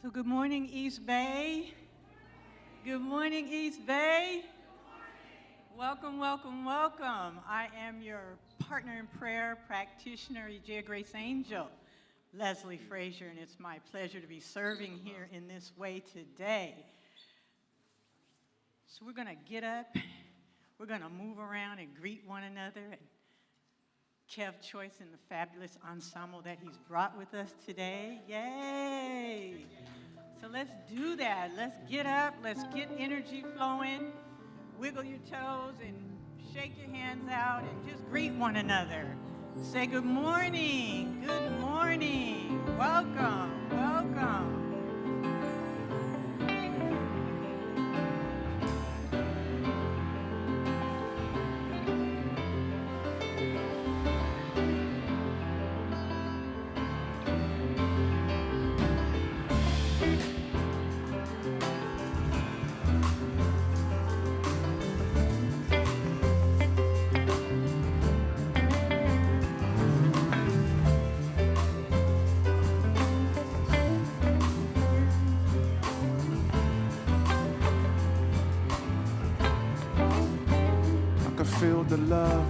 So good morning, East Bay. Good morning, East Bay. Welcome, welcome, welcome. I am your partner in prayer, practitioner, Ejia Grace Angel, Leslie Frazier, and it's my pleasure to be serving here in this way today. So we're going to get up, we're going to move around and greet one another. And Kev Choice and the fabulous ensemble that he's brought with us today. Yay! So let's do that. Let's get up. Let's get energy flowing. Wiggle your toes and shake your hands out and just greet one another. Say good morning. Good morning. Welcome. Welcome.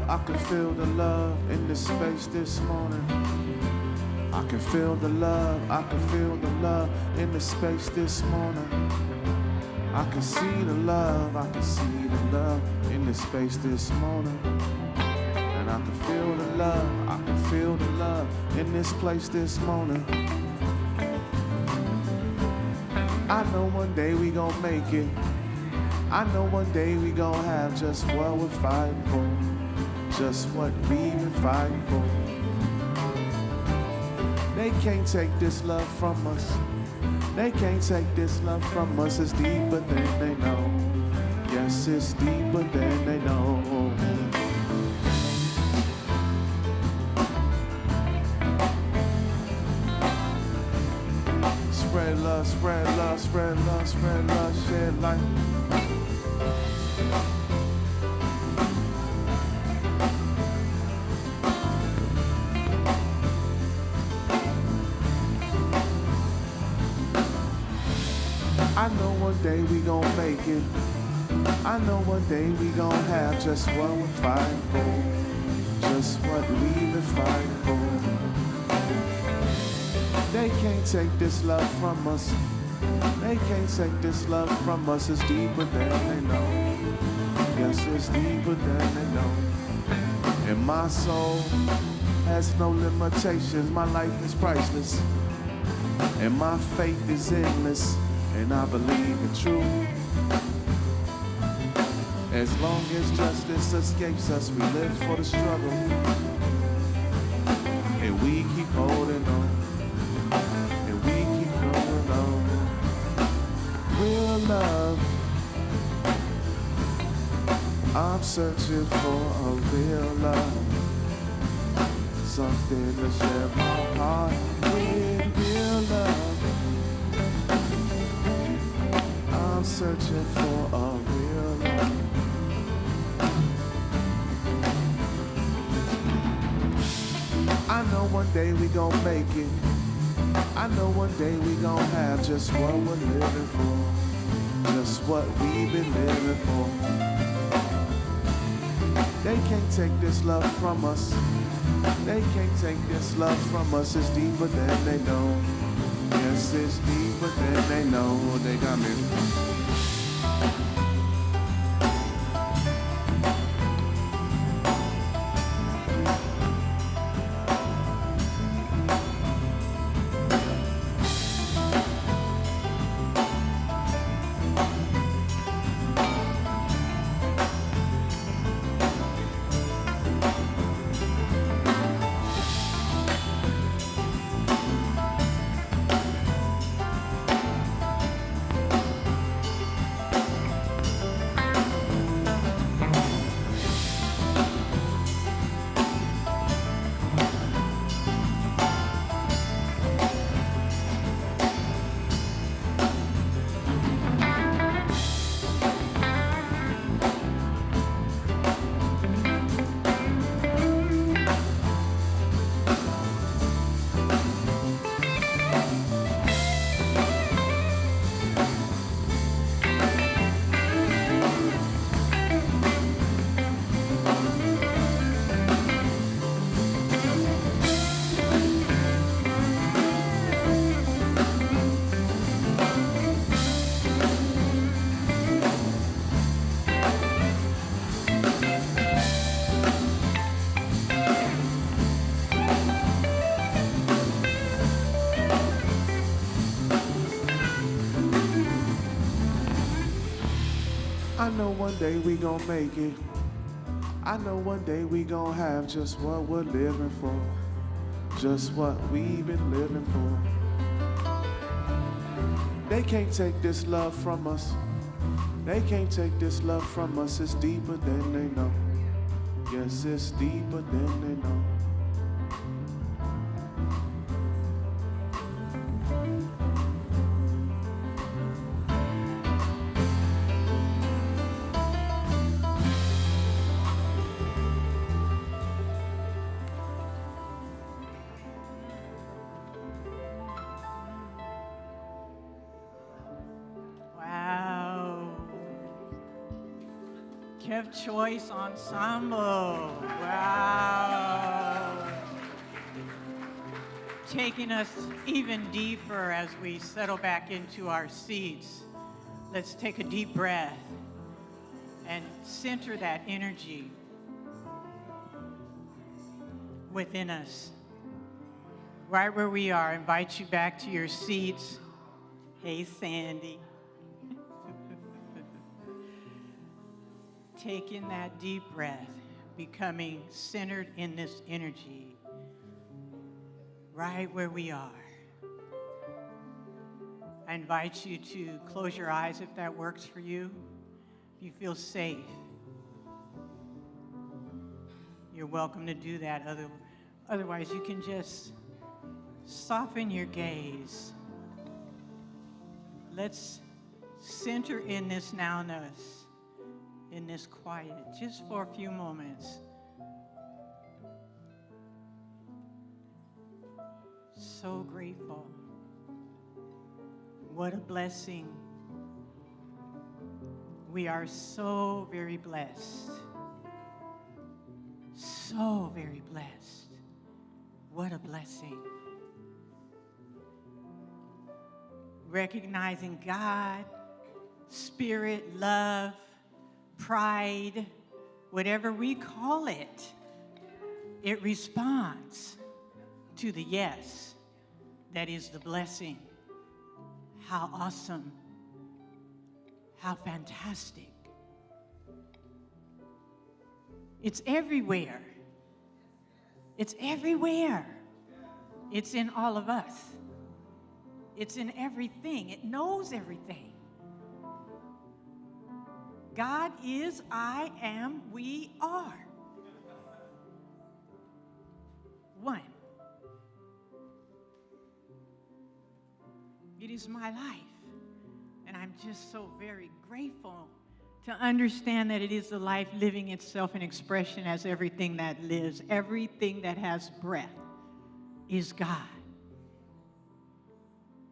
I can feel the love in this space this morning. I can feel the love, I can feel the love in this space this morning. I can see the love, I can see the love in this space this morning. And I can feel the love, I can feel the love in this place this morning. I know one day we gon' make it. I know one day we gon' have just what we're fighting for, just what we've been fighting for. They can't take this love from us. They can't take this love from us. It's deeper than they know. Yes, it's deeper than they know. Spread love, spread love, spread love, spread love, shed light. I know one day we gon' make it. I know one day we gon' have just what we're fighting for, just what we've been fighting for. They can't take this love from us. They can't take this love from us. It's deeper than they know. Yes, it's deeper than they know. And my soul has no limitations. My life is priceless, and my faith is endless. And I believe in truth. As long as justice escapes us, we live for the struggle. And we keep holding on. And we keep going on. Real love. I'm searching for a real love. Something to share my heart with. Real love. I'm searching for a real love. I know one day we gon' make it. I know one day we gon' have just what we're living for, just what we've been living for. They can't take this love from us. They can't take this love from us. It's deeper than they know. Yes, it's deeper than they know. They got me. I know one day we gon' make it. I know one day we gon' have just what we're living for. Just what we've been living for. They can't take this love from us. They can't take this love from us. It's deeper than they know. Yes, it's deeper than they know. Wow. Kev Choice Ensemble. Wow. Taking us even deeper as we settle back into our seats. Let's take a deep breath and center that energy within us. Right where we are, invite you back to your seats. Hey, Sandy. Taking that deep breath, becoming centered in this energy, right where we are. I invite you to close your eyes if that works for you. If you feel safe, you're welcome to do that. Otherwise, you can just soften your gaze. Let's center in this nowness, in this quiet, just for a few moments. So grateful. What a blessing. We are so very blessed. So very blessed. What a blessing. Recognizing God, spirit, love, pride, whatever we call it, it responds to the yes that is the blessing. How awesome. How fantastic. It's everywhere. It's everywhere. It's in all of us. It's in everything. It knows everything. God is, I am, we are. One. It is my life. And I'm just so very grateful to understand that it is the life living itself in expression as everything that lives, everything that has breath is God.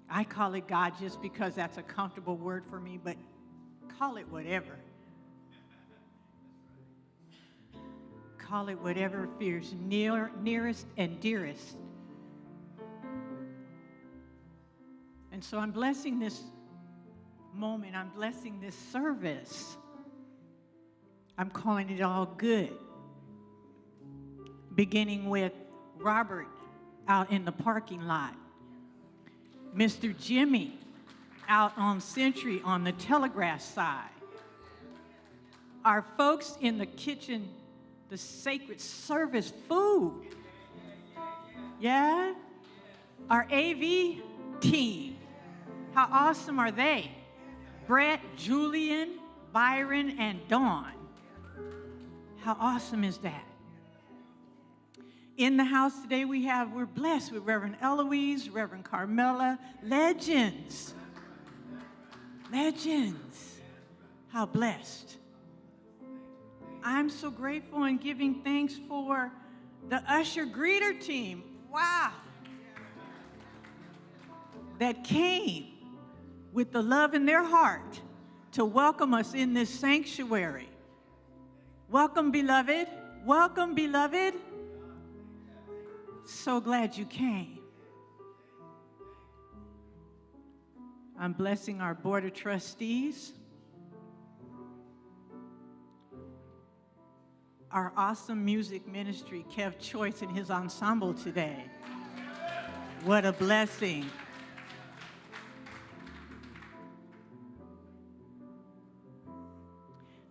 I call it God just because that's a comfortable word for me, but call it whatever. Call it whatever feels nearest and dearest. And so I'm blessing this moment. I'm blessing this service. I'm calling it all good. Beginning with Robert out in the parking lot. Mr. Jimmy out on Century on the Telegraph side. Our folks in the kitchen, the sacred service food. Yeah? Our AV team. How awesome are they? Brett, Julian, Byron, and Dawn. How awesome is that? In the house today we're blessed with Reverend Eloise, Reverend Carmela, legends. Legends. How blessed. I'm so grateful and giving thanks for the usher greeter team. Wow. That came with the love in their heart to welcome us in this sanctuary. Welcome, beloved. Welcome, beloved. So glad you came. I'm blessing our board of trustees, our awesome music ministry, Kev Choice and his ensemble today. What a blessing.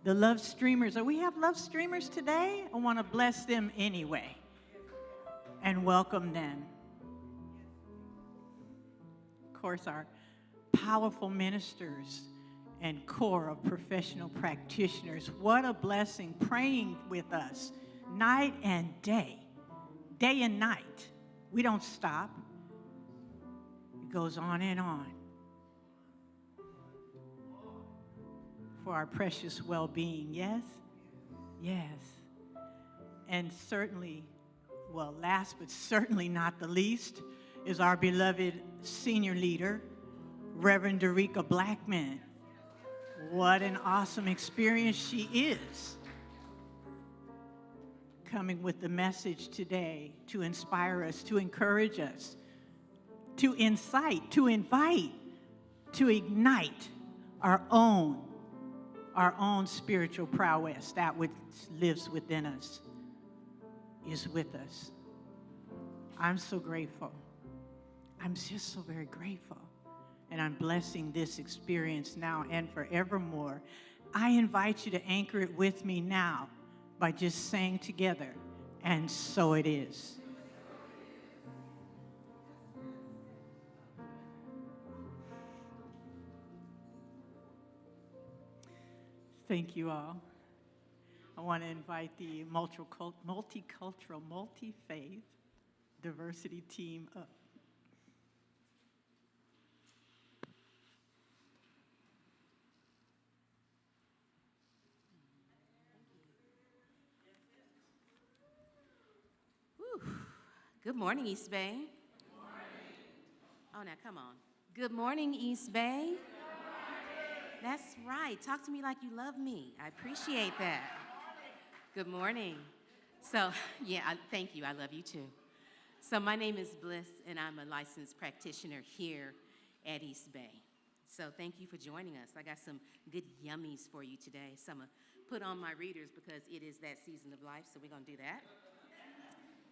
The love streamers. We have love streamers today? I want to bless them anyway and welcome them. Of course, our powerful ministers and core of professional practitioners. What a blessing praying with us night and day and night. We don't stop. It goes on and on. For our precious well-being, yes? Yes. And certainly, well, last but certainly not the least, is our beloved senior leader, Reverend Dereca Blackmon. What an awesome experience she is. Coming with the message today to inspire us, to encourage us, to incite, to invite, to ignite our own spiritual prowess, that which lives within us, is with us. I'm so grateful. I'm just so very grateful. And I'm blessing this experience now and forevermore. I invite you to anchor it with me now by just saying together, and so it is. Thank you all. I want to invite the multicultural, multi-faith diversity team up. Good morning, East Bay. Good morning. Oh, now come on. Good morning, East Bay. Good morning. That's right. Talk to me like you love me. I appreciate that. Good morning. So, thank you. I love you too. So my name is Bliss, and I'm a licensed practitioner here at East Bay. So thank you for joining us. I got some good yummies for you today. So I'm going to put on my readers because it is that season of life, so we're going to do that.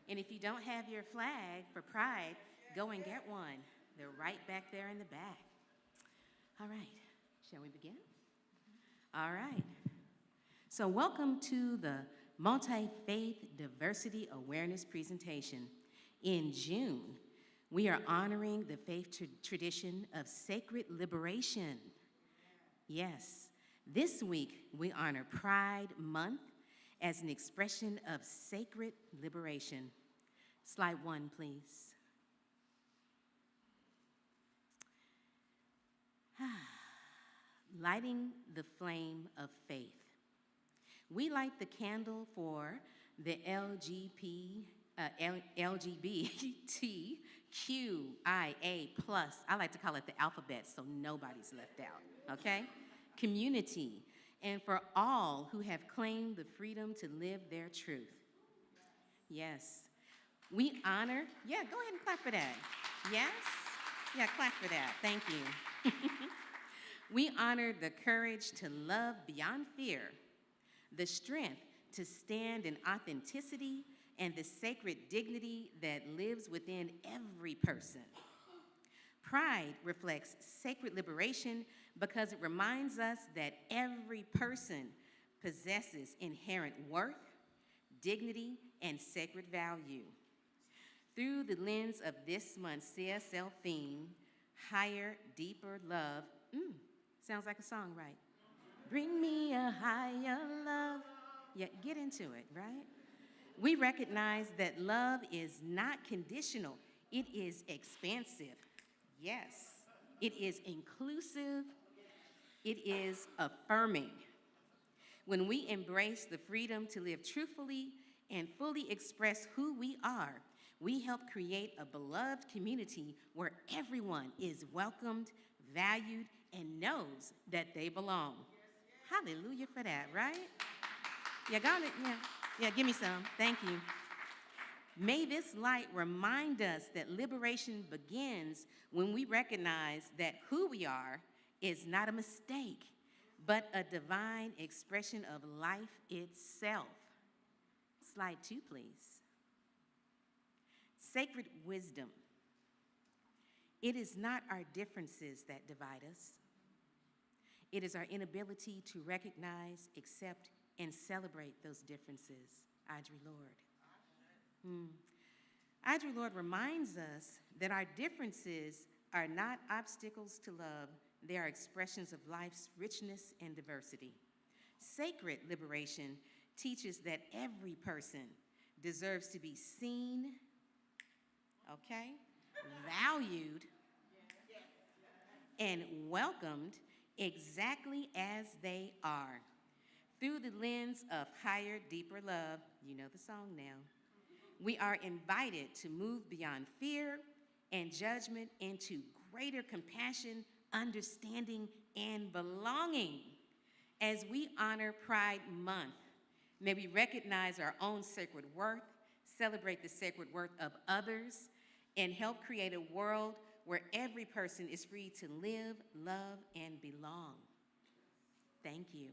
And if you don't have your flag for Pride, go and get one. They're right back there in the back. All right, shall we begin? All right. So welcome to the Multi-Faith Diversity Awareness presentation. In June, we are honoring the faith tradition of sacred liberation. Yes, this week we honor Pride Month as an expression of sacred liberation. Slide 1, please. Lighting the flame of faith. We light the candle for the LGBTQIA+. I like to call it the alphabet so nobody's left out, okay? Community, and for all who have claimed the freedom to live their truth. Yes, we honor, go ahead and clap for that. Yes? Yeah, clap for that, thank you. We honor the courage to love beyond fear, the strength to stand in authenticity, and the sacred dignity that lives within every person. Pride reflects sacred liberation because it reminds us that every person possesses inherent worth, dignity, and sacred value. Through the lens of this month's CSL theme, Higher, Deeper Love, sounds like a song, right? Bring me a higher love. Yeah, get into it, right? We recognize that love is not conditional. It is expansive. Yes, it is inclusive. It is affirming. When we embrace the freedom to live truthfully and fully express who we are, we help create a beloved community where everyone is welcomed, valued, and knows that they belong. Hallelujah for that, right? Yeah, got it? Yeah, give me some. Thank you. May this light remind us that liberation begins when we recognize that who we are is not a mistake, but a divine expression of life itself. Slide 2, please. Sacred wisdom. It is not our differences that divide us. It is our inability to recognize, accept, and celebrate those differences. Audre Lorde. Audre Lorde reminds us that our differences are not obstacles to love, they are expressions of life's richness and diversity. Sacred liberation teaches that every person deserves to be seen, okay, valued, and welcomed exactly as they are. Through the lens of higher, deeper love, you know the song now, we are invited to move beyond fear and judgment into greater compassion, understanding, and belonging. As we honor Pride Month, may we recognize our own sacred worth, celebrate the sacred worth of others, and help create a world where every person is free to live, love, and belong. Thank you.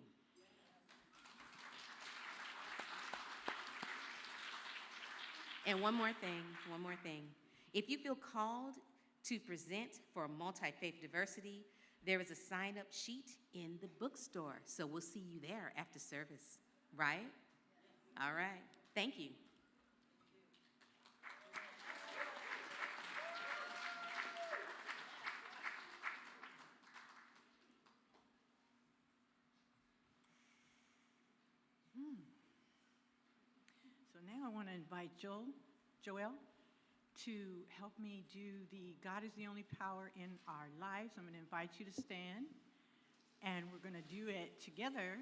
And one more thing. If you feel called to present for multi-faith diversity, there is a sign-up sheet in the bookstore. So we'll see you there after service, right? All right. Thank you. So now I want to invite Joel to help me do the God is the only power in our lives. I'm going to invite you to stand, and we're going to do it together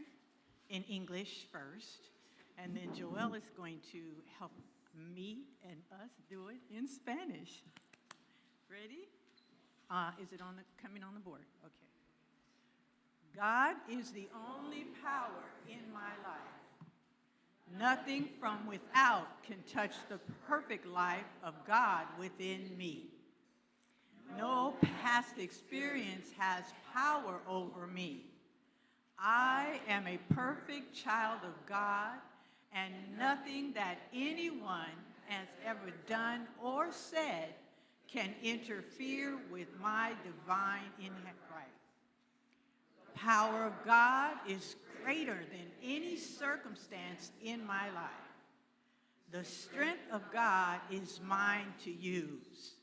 in English first, and then Joel is going to help me and us do it in Spanish. Ready? Is it coming on the board? Okay. God is the only power in my life. Nothing from without can touch the perfect life of God within me. No past experience has power over me. I am a perfect child of God, and nothing that anyone has ever done or said can interfere with my divine right. The power of God is greater than any circumstance in my life. The strength of God is mine to use.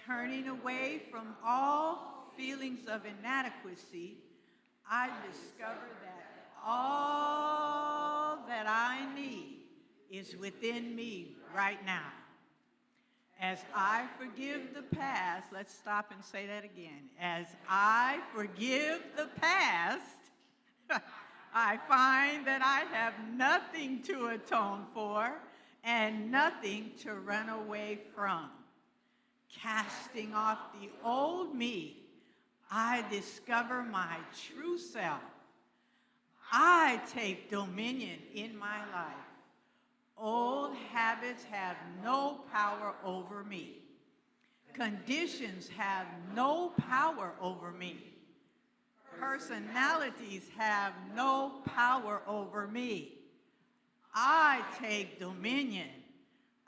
Turning away from all feelings of inadequacy, I discover that all that I need is within me right now. As I forgive the past, let's stop and say that again. As I forgive the past, I find that I have nothing to atone for and nothing to run away from. Casting off the old me, I discover my true self. I take dominion in my life. Old habits have no power over me. Conditions have no power over me. Personalities have no power over me. I take dominion.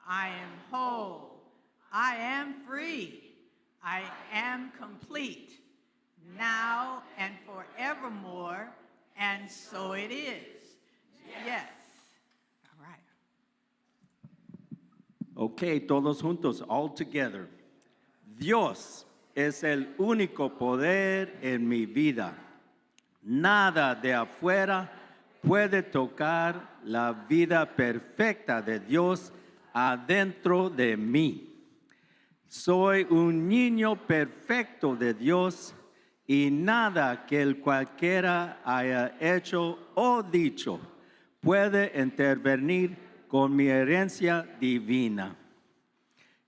I am whole. I am free. I am complete, now and forevermore, and so it is. Yes. All right. Okay, todos juntos, all together. Dios es el único poder en mi vida. Nada de afuera puede tocar la vida perfecta de Dios adentro de mí. Soy un niño perfecto de Dios y nada que el cualquiera haya hecho o dicho puede intervenir con mi herencia divina.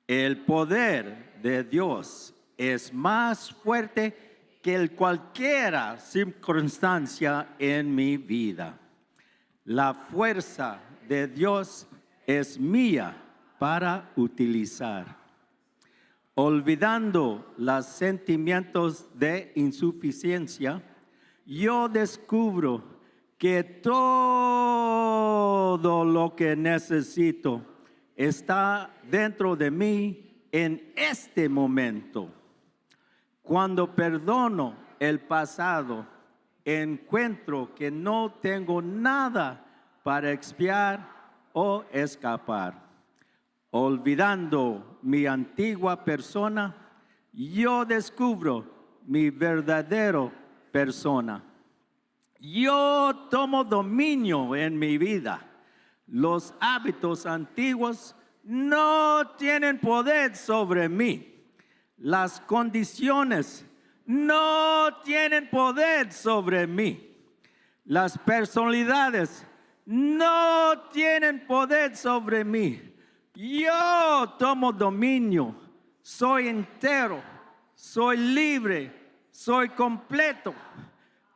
El poder de Dios es más fuerte que cualquier circunstancia en mi vida. La fuerza de Dios es mía para utilizar. Olvidando los sentimientos de insuficiencia, yo descubro que todo lo que necesito está dentro de mí en este momento. Cuando perdono el pasado encuentro que no tengo nada para expiar o escapar. Olvidando mi antigua persona, yo descubro mi verdadero persona. Yo tomo dominio en mi vida. Los hábitos antiguos no tienen poder sobre mí. Las condiciones no tienen poder sobre mí. Las personalidades no tienen poder sobre mí. Yo tomo dominio. Soy entero. Soy libre. Soy completo.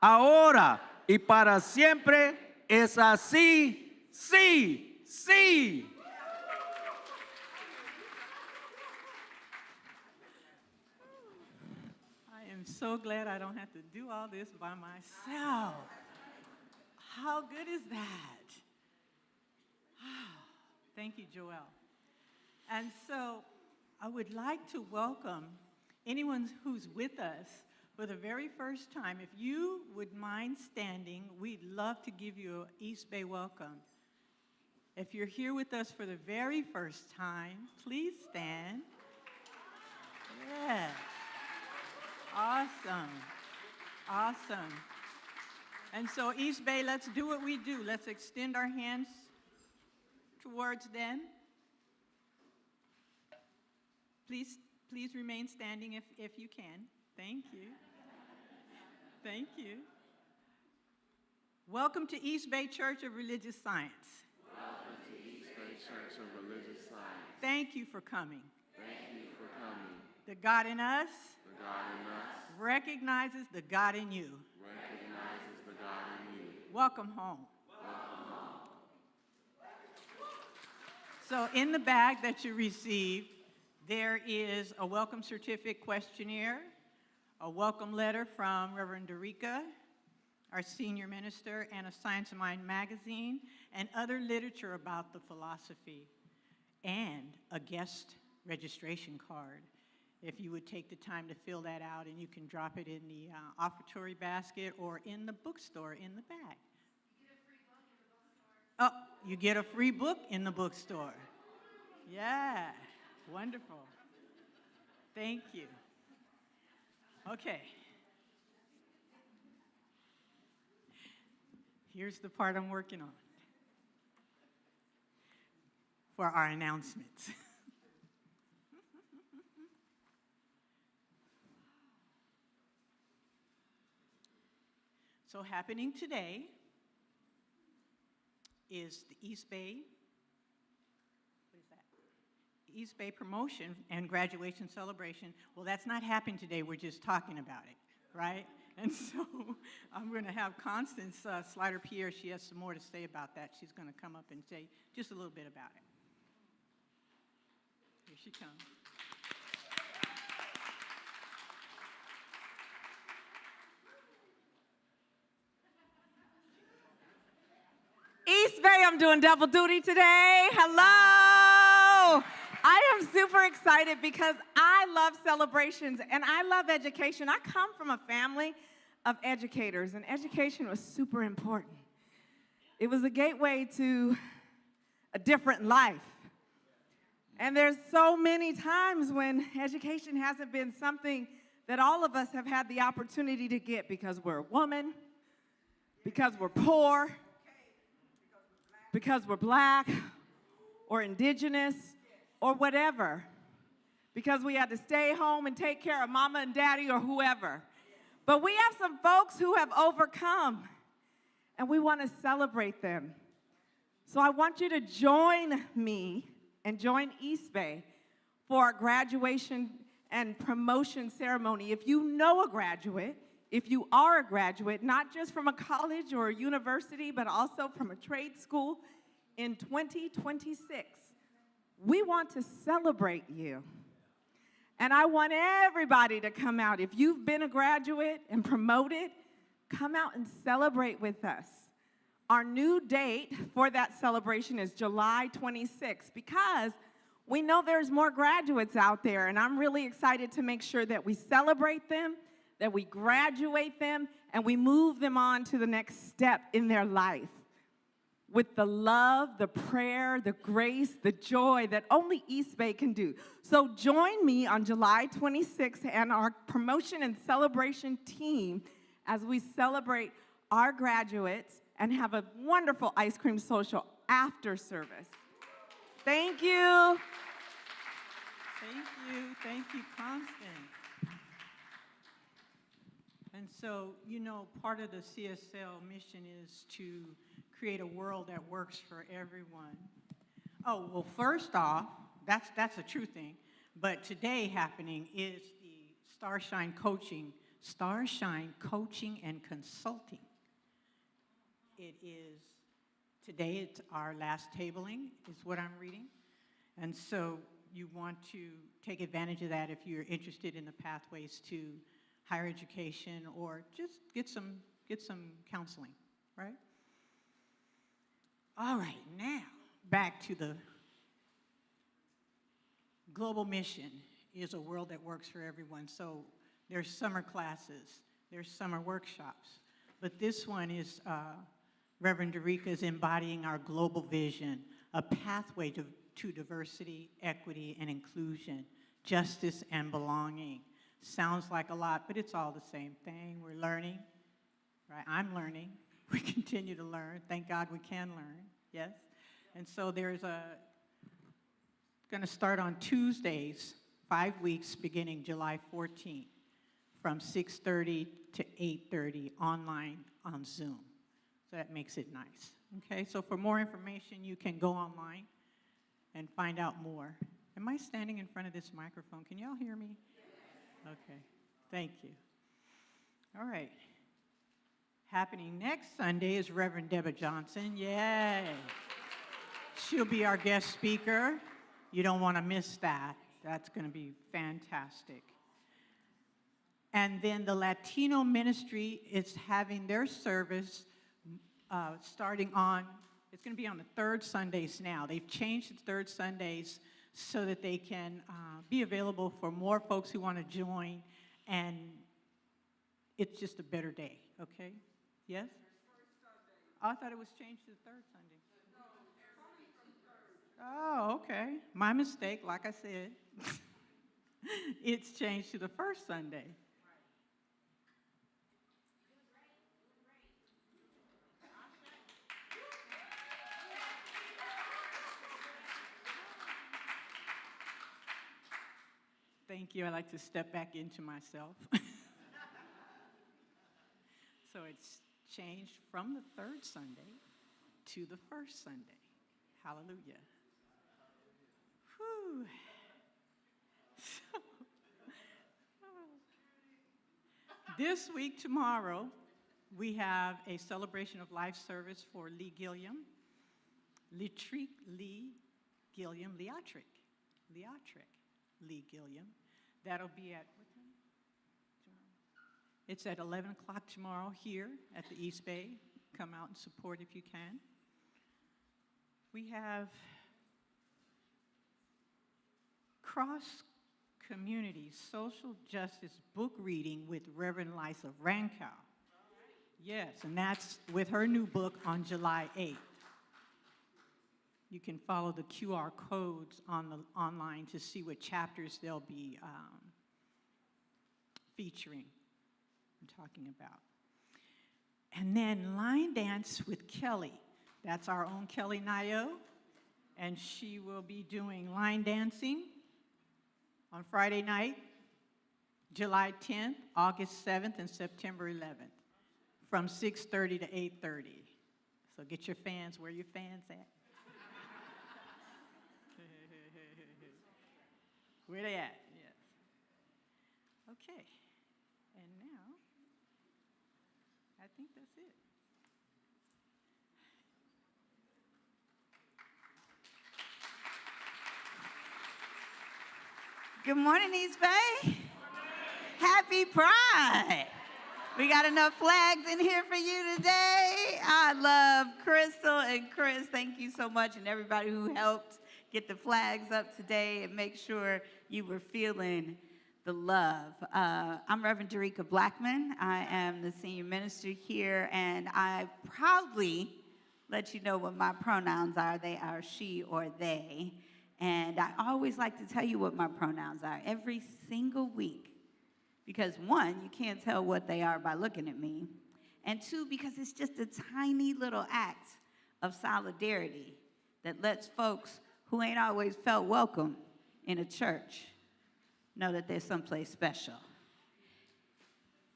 Ahora y para siempre es así. Sí, sí. I am so glad I don't have to do all this by myself. How good is that? Thank you, Joelle. And so I would like to welcome anyone who's with us for the very first time. If you would mind standing, we'd love to give you an East Bay welcome. If you're here with us for the very first time, please stand. Yes. Awesome. Awesome. And so, East Bay, let's do what we do. Let's extend our hands towards them. Please remain standing if you can. Thank you. Thank you. Welcome to East Bay Church of Religious Science. Welcome to East Bay Church of Religious Science. Thank you for coming. Thank you for coming. The God in us The God in us recognizes the God in you. recognizes the God in you. Welcome home. So in the bag that you received, there is a welcome certificate questionnaire, a welcome letter from Reverend Dereca, our senior minister, and a Science of Mind magazine, and other literature about the philosophy, and a guest registration card. If you would take the time to fill that out, and you can drop it in the offertory basket or in the bookstore in the back. Oh, you get a free book in the bookstore. Yeah, wonderful. Thank you. Okay. Here's the part I'm working on for our announcements. So happening today is the East Bay, what is that? East Bay promotion and graduation celebration. Well, that's not happening today, we're just talking about it, right? And so I'm going to have Constance Slider-Pierre, she has some more to say about that. She's going to come up and say just a little bit about it. Here she comes. East Bay, I'm doing double duty today. Hello. I am super excited because I love celebrations and I love education. I come from a family of educators, and education was super important. It was a gateway to a different life. And there's so many times when education hasn't been something that all of us have had the opportunity to get because we're a woman, because we're poor, because we're black or indigenous or whatever, because we had to stay home and take care of mama and daddy or whoever. But we have some folks who have overcome, and we want to celebrate them. So I want you to join me and join East Bay for our graduation and promotion ceremony. If you know a graduate, if you are a graduate, not just from a college or a university, but also from a trade school in 2026, we want to celebrate you. And I want everybody to come out. If you've been a graduate and promoted, come out and celebrate with us. Our new date for that celebration is July 26th because we know there's more graduates out there, and I'm really excited to make sure that we celebrate them, that we graduate them, and we move them on to the next step in their life with the love, the prayer, the grace, the joy that only East Bay can do. So join me on July 26th and our promotion and celebration team as we celebrate our graduates and have a wonderful ice cream social after service. Thank you. Thank you, Constance. And so, you know, part of the CSL mission is to create a world that works for everyone. Oh, well, first off, that's a true thing, but today happening is the Starshine Coaching and Consulting. Today it's our last tabling, is what I'm reading. And so you want to take advantage of that if you're interested in the pathways to higher education or just get some counseling, right? All right, now back to the global mission is a world that works for everyone. So there's summer classes, there's summer workshops, but this one is Reverend Dereca is embodying our global vision, a pathway to diversity, equity, and inclusion, justice and belonging. Sounds like a lot, but it's all the same thing. We're learning, right? I'm learning. We continue to learn. Thank God we can learn, yes? And so there's going to start on Tuesdays, 5 weeks beginning July 14th from 6:30 to 8:30 online on Zoom. So that makes it nice, okay? So for more information, you can go online and find out more. Am I standing in front of this microphone? Can y'all hear me? Okay, thank you. All right. Happening next Sunday is Reverend Deborah Johnson. Yay. She'll be our guest speaker. You don't want to miss that. That's going to be fantastic. And then the Latino ministry is having their service starting on, it's going to be on the third Sundays now. They've changed the third Sundays so that they can be available for more folks who want to join, and it's just a better day, okay? Yes? Oh, I thought it was changed to the third Sunday. Oh, okay. My mistake, like I said. It's changed to the first Sunday. Thank you. I like to step back into myself. So it's changed from the third Sunday to the first Sunday. Hallelujah. Whew. So, this week, tomorrow, we have a celebration of life service for Lee Gilliam. Lee Gilliam. That'll be at what time? It's at 11 o'clock tomorrow here at the East Bay. Come out and support if you can. We have Cross Community Social Justice Book Reading with Reverend Lisa Rankow. Yes, and that's with her new book on July 8th. You can follow the QR codes on the online to see what chapters they'll be featuring and talking about. And then Line Dance with Kelly. That's our own Kelly Nayo, and she will be doing line dancing on Friday night, July 10th, August 7th, and September 11th from 6:30 to 8:30. So get your fans, where your fans at? Where they at? Yes. Okay. And now, I think that's it. Good morning, East Bay. Happy Pride. We got enough flags in here for you today. I love Crystal and Chris. Thank you so much, and everybody who helped get the flags up today and make sure you were feeling the love. I'm Reverend Dereca Blackmon. I am the senior minister here, and I proudly let you know what my pronouns are. They are she or they. And I always like to tell you what my pronouns are every single week. Because one, you can't tell what they are by looking at me. And two, because it's just a tiny little act of solidarity that lets folks who ain't always felt welcome in a church know that there's someplace special.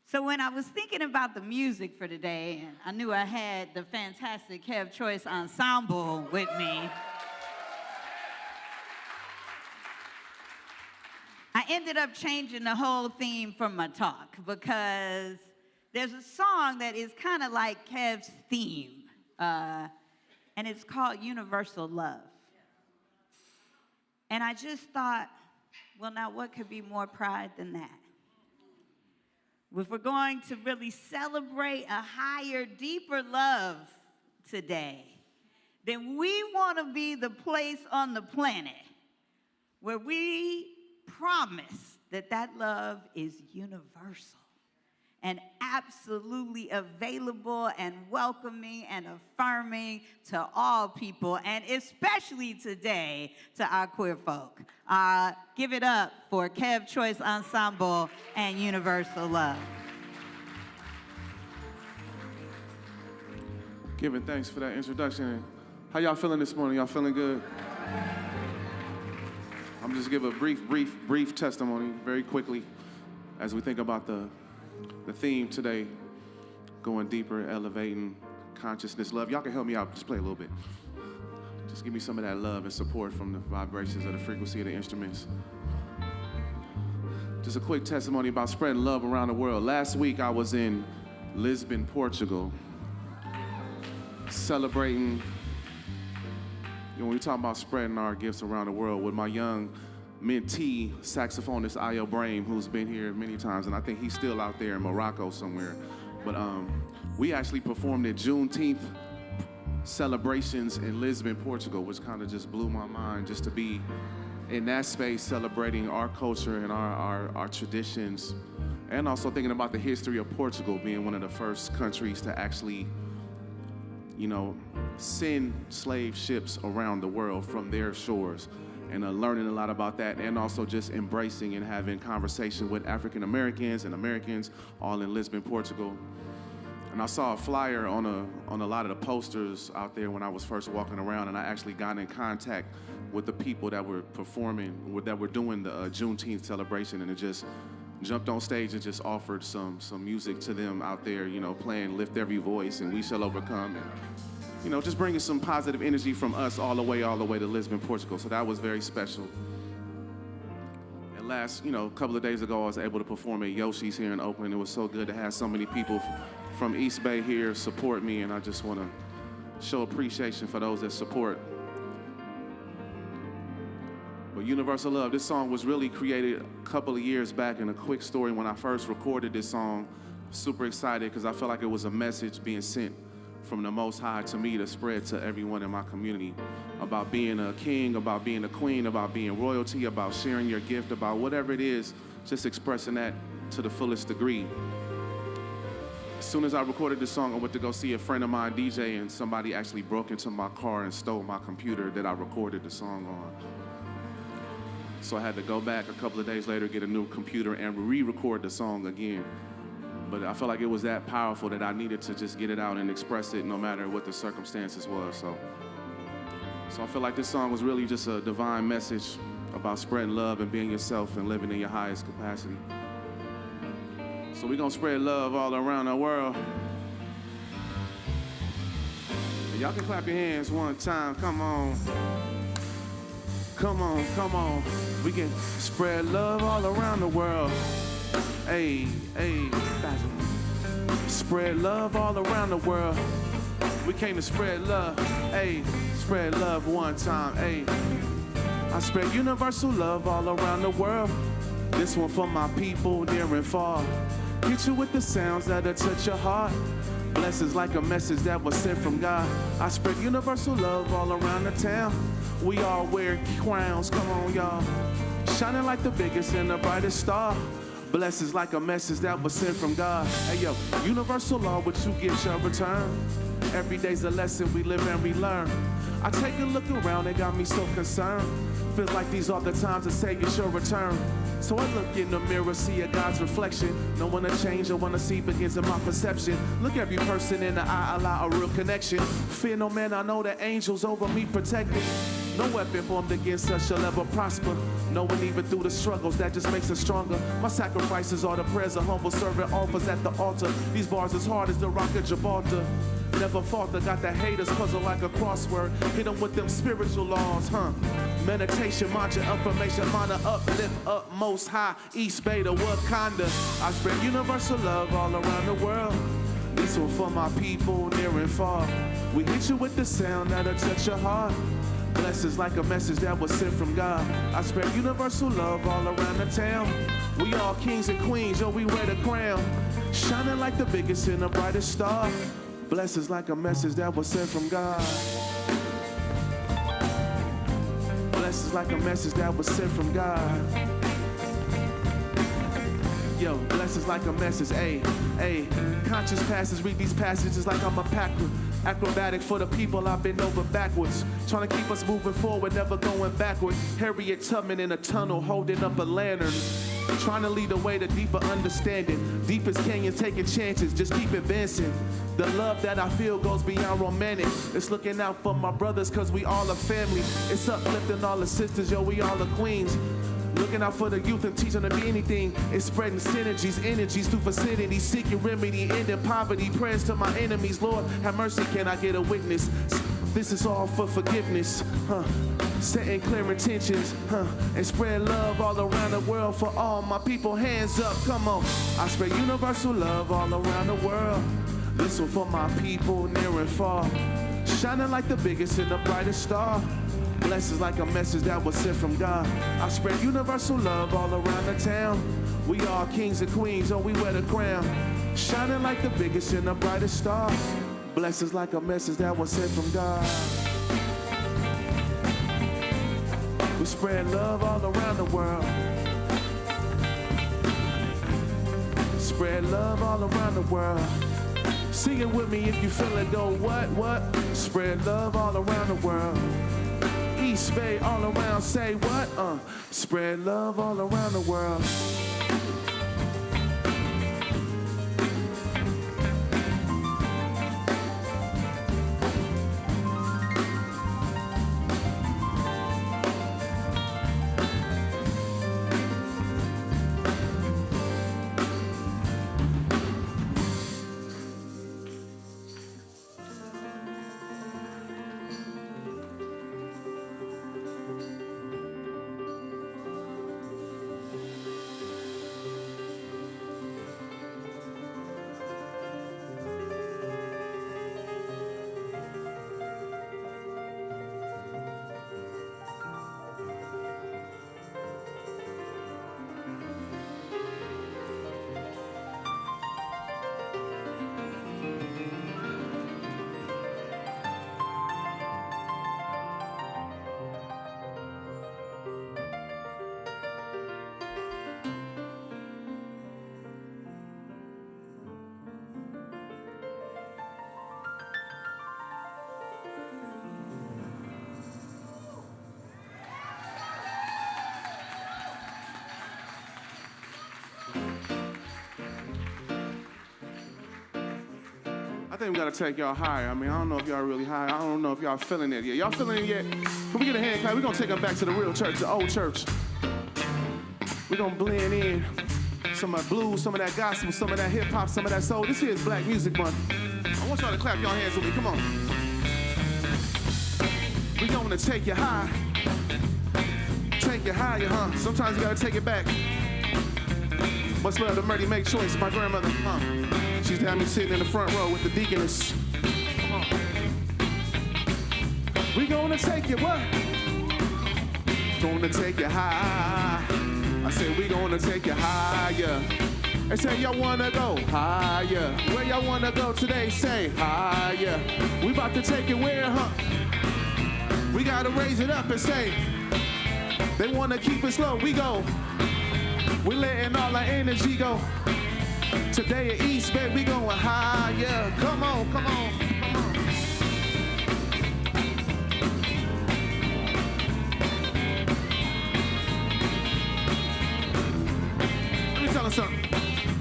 So when I was thinking about the music for today, and I knew I had the fantastic Kev Choice Ensemble with me, I ended up changing the whole theme for my talk because there's a song that is kind of like Kev's theme, and it's called Universal Love. And I just thought, well, now what could be more pride than that? If we're going to really celebrate a higher, deeper love today, then we want to be the place on the planet where we promise that that love is universal and absolutely available and welcoming and affirming to all people, and especially today to our queer folk. Give it up for Kev Choice Ensemble and Universal Love. Giving thanks for that introduction. How y'all feeling this morning? Y'all feeling good? I'm just give a brief testimony very quickly as we think about the theme today, going deeper, elevating consciousness, love. Y'all can help me out, just play a little bit. Just give me some of that love and support from the vibrations of the frequency of the instruments. Just a quick testimony about spreading love around the world. Last week I was in Lisbon, Portugal, celebrating, when we talk about spreading our gifts around the world with my young mentee, saxophonist Ayo Brahim, who's been here many times, and I think he's still out there in Morocco somewhere. But we actually performed at Juneteenth celebrations in Lisbon, Portugal, which kind of just blew my mind, just to be in that space celebrating our culture and our traditions, and also thinking about the history of Portugal being one of the first countries to actually, send slave ships around the world from their shores, and learning a lot about that, and also just embracing and having conversation with African Americans and Americans all in Lisbon, Portugal. And I saw a flyer on a lot of the posters out there when I was first walking around, and I actually got in contact with the people that were performing, that were doing the Juneteenth celebration, and it just jumped on stage and just offered some music to them out there, playing Lift Every Voice and We Shall Overcome, and just bringing some positive energy from us all the way to Lisbon, Portugal. So that was very special. And last, couple of days ago, I was able to perform at Yoshi's here in Oakland. It was so good to have so many people from East Bay here support me, and I just want to show appreciation for those that support. But Universal Love, this song was really created a couple of years back. And a quick story, when I first recorded this song, I'm super excited because I felt like it was a message being sent from the Most High to me to spread to everyone in my community about being a king, about being a queen, about being royalty, about sharing your gift, about whatever it is, just expressing that to the fullest degree. As soon as I recorded this song, I went to go see a friend of mine, DJ, and somebody actually broke into my car and stole my computer that I recorded the song on. So I had to go back a couple of days later, get a new computer, and re-record the song again. But I felt like it was that powerful that I needed to just get it out and express it no matter what the circumstances was. So I feel like this song was really just a divine message about spreading love and being yourself and living in your highest capacity. So we're gonna spread love all around the world. And y'all can clap your hands one time, come on. Come on, come on. We can spread love all around the world. Hey, hey, spread love all around the world. We came to spread love. Hey, spread love one time. Hey, I spread universal love all around the world. This one for my people near and far. Hit you with the sounds that'll touch your heart. Blessings like a message that was sent from God. I spread universal love all around the town. We all wear crowns, come on y'all. shining like the biggest and the brightest star. Blessings like a message that was sent from God. Hey yo, universal law, what you get shall return. Every day's a lesson we live and we learn. I take a look around, it got me so concerned. Feels like these are the times to say you should return. So I look in the mirror, see a God's reflection. No one to change, I wanna see begins in my perception. Look every person in the eye, allow a real connection. Fear no man, I know that angels over me protected. No weapon formed against us shall ever prosper. No one even through the struggles, that just makes us stronger. My sacrifices are the prayers a humble servant offers at the altar. These bars as hard as the rock of Gibraltar. Never falter, got the haters puzzle like a crossword. Hit them with them spiritual laws, Meditation, mantra, information, mana, uplift, up, most high, East Bay to Wakanda. I spread universal love all around the world. This one for my people near and far. We hit you with the sound that'll touch your heart. Blessings like a message that was sent from God. I spread universal love all around the town. We all kings and queens, yo, we wear the crown. Shining like the biggest and the brightest star. Blessings like a message that was sent from God. Blessings like a message that was sent from God. Yo, blessings like a message, ayy. Conscious passes, read these passages like I'm a packer. Acrobatic for the people, I've been over backwards. Trying to keep us moving forward, never going backward. Harriet Tubman in a tunnel, holding up a lantern. Trying to lead the way to deeper understanding. Deepest canyons, taking chances, just keep advancing. The love that I feel goes beyond romantic. It's looking out for my brothers, cause we all a family. It's uplifting all the sisters, yo, we all the queens. Looking out for the youth and teaching them to be anything. It's spreading synergies, energies through vicinity. Seeking remedy, ending poverty. Prayers to my enemies. Lord, have mercy, can I get a witness? This is all for forgiveness, Setting clear intentions, and spread love all around the world for all my people. Hands up, come on. I spread universal love all around the world. This one for my people near and far. Shining like the biggest and the brightest star. Blessings like a message that was sent from God. I spread universal love all around the town. We all kings and queens, oh, we wear the crown. Shining like the biggest and the brightest star. Blessings like a message that was sent from God. We spread love all around the world. Spread love all around the world. Sing it with me if you feel it, go what? Spread love all around the world. East Bay all around, say what? Spread love all around the world. I think we gotta take y'all higher. I mean, I don't know if y'all really high. I don't know if y'all feeling it yet. Y'all feeling it yet? Can we get a hand clap? We're gonna take them back to the real church, the old church. We're gonna blend in some of that blues, some of that gospel, some of that hip hop, some of that soul. This here is Black Music Month. I want y'all to clap your hands with me. Come on. We're gonna take you high. Take you higher, huh? Sometimes you gotta take it back. Much love to Murdy Make Choice, my grandmother, She's had me sitting in the front row with the deaconess. Come on. We gonna take you what? Gonna take you high. I said we gonna take you higher. They say y'all wanna go higher. Where y'all wanna go today? Say higher. We about to take it where, huh? We gotta raise it up and say, They wanna keep it slow, we go. We're letting all our energy go. Today at East Bay, we going higher. Come on, come on, come on. Let me tell you something.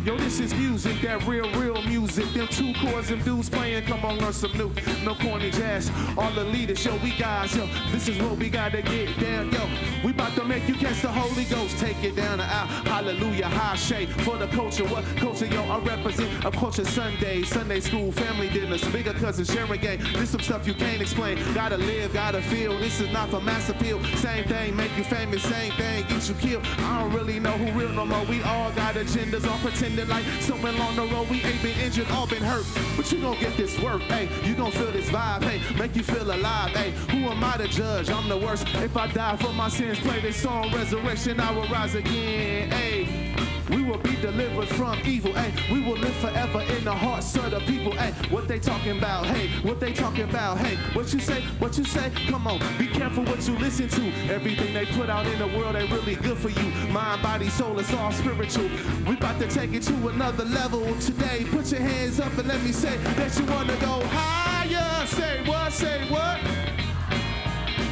Yo, this is music, that real music. Them two chords and dudes playing, come on, learn some new. No corny jazz, all the leaders, yo, we guys, yo. This is what we gotta get down, yo. We about to make you catch the Holy Ghost. Take it down the aisle, hallelujah, high shade. For the culture, what culture, yo, I represent a culture Sunday. Sunday school, family dinners, bigger cousins, sharing game. This some stuff you can't explain. Gotta live, gotta feel. This is not for mass appeal. Same thing, make you famous, same thing, get you killed. I don't really know who real no more. We all got agendas on pretending like somewhere along the road we ain't been injured, all been hurt. But you gon' get this work, hey. You gon' feel this vibe, hey. Make you feel alive, hey. Who am I to judge? I'm the worst. If I die for my sins, play this song, resurrection, I will rise again, hey. We will be delivered from evil, hey. We will live forever in the hearts of the people, hey. What they talking about, hey. What they talking about, hey. What you say, what you say? Come on, be careful what you listen to. Everything they put out in the world ain't really good for you. Mind, body, soul, it's all spiritual. We about to take it to another level today. Put your hands up and let me say that you wanna go higher. Say what, say what?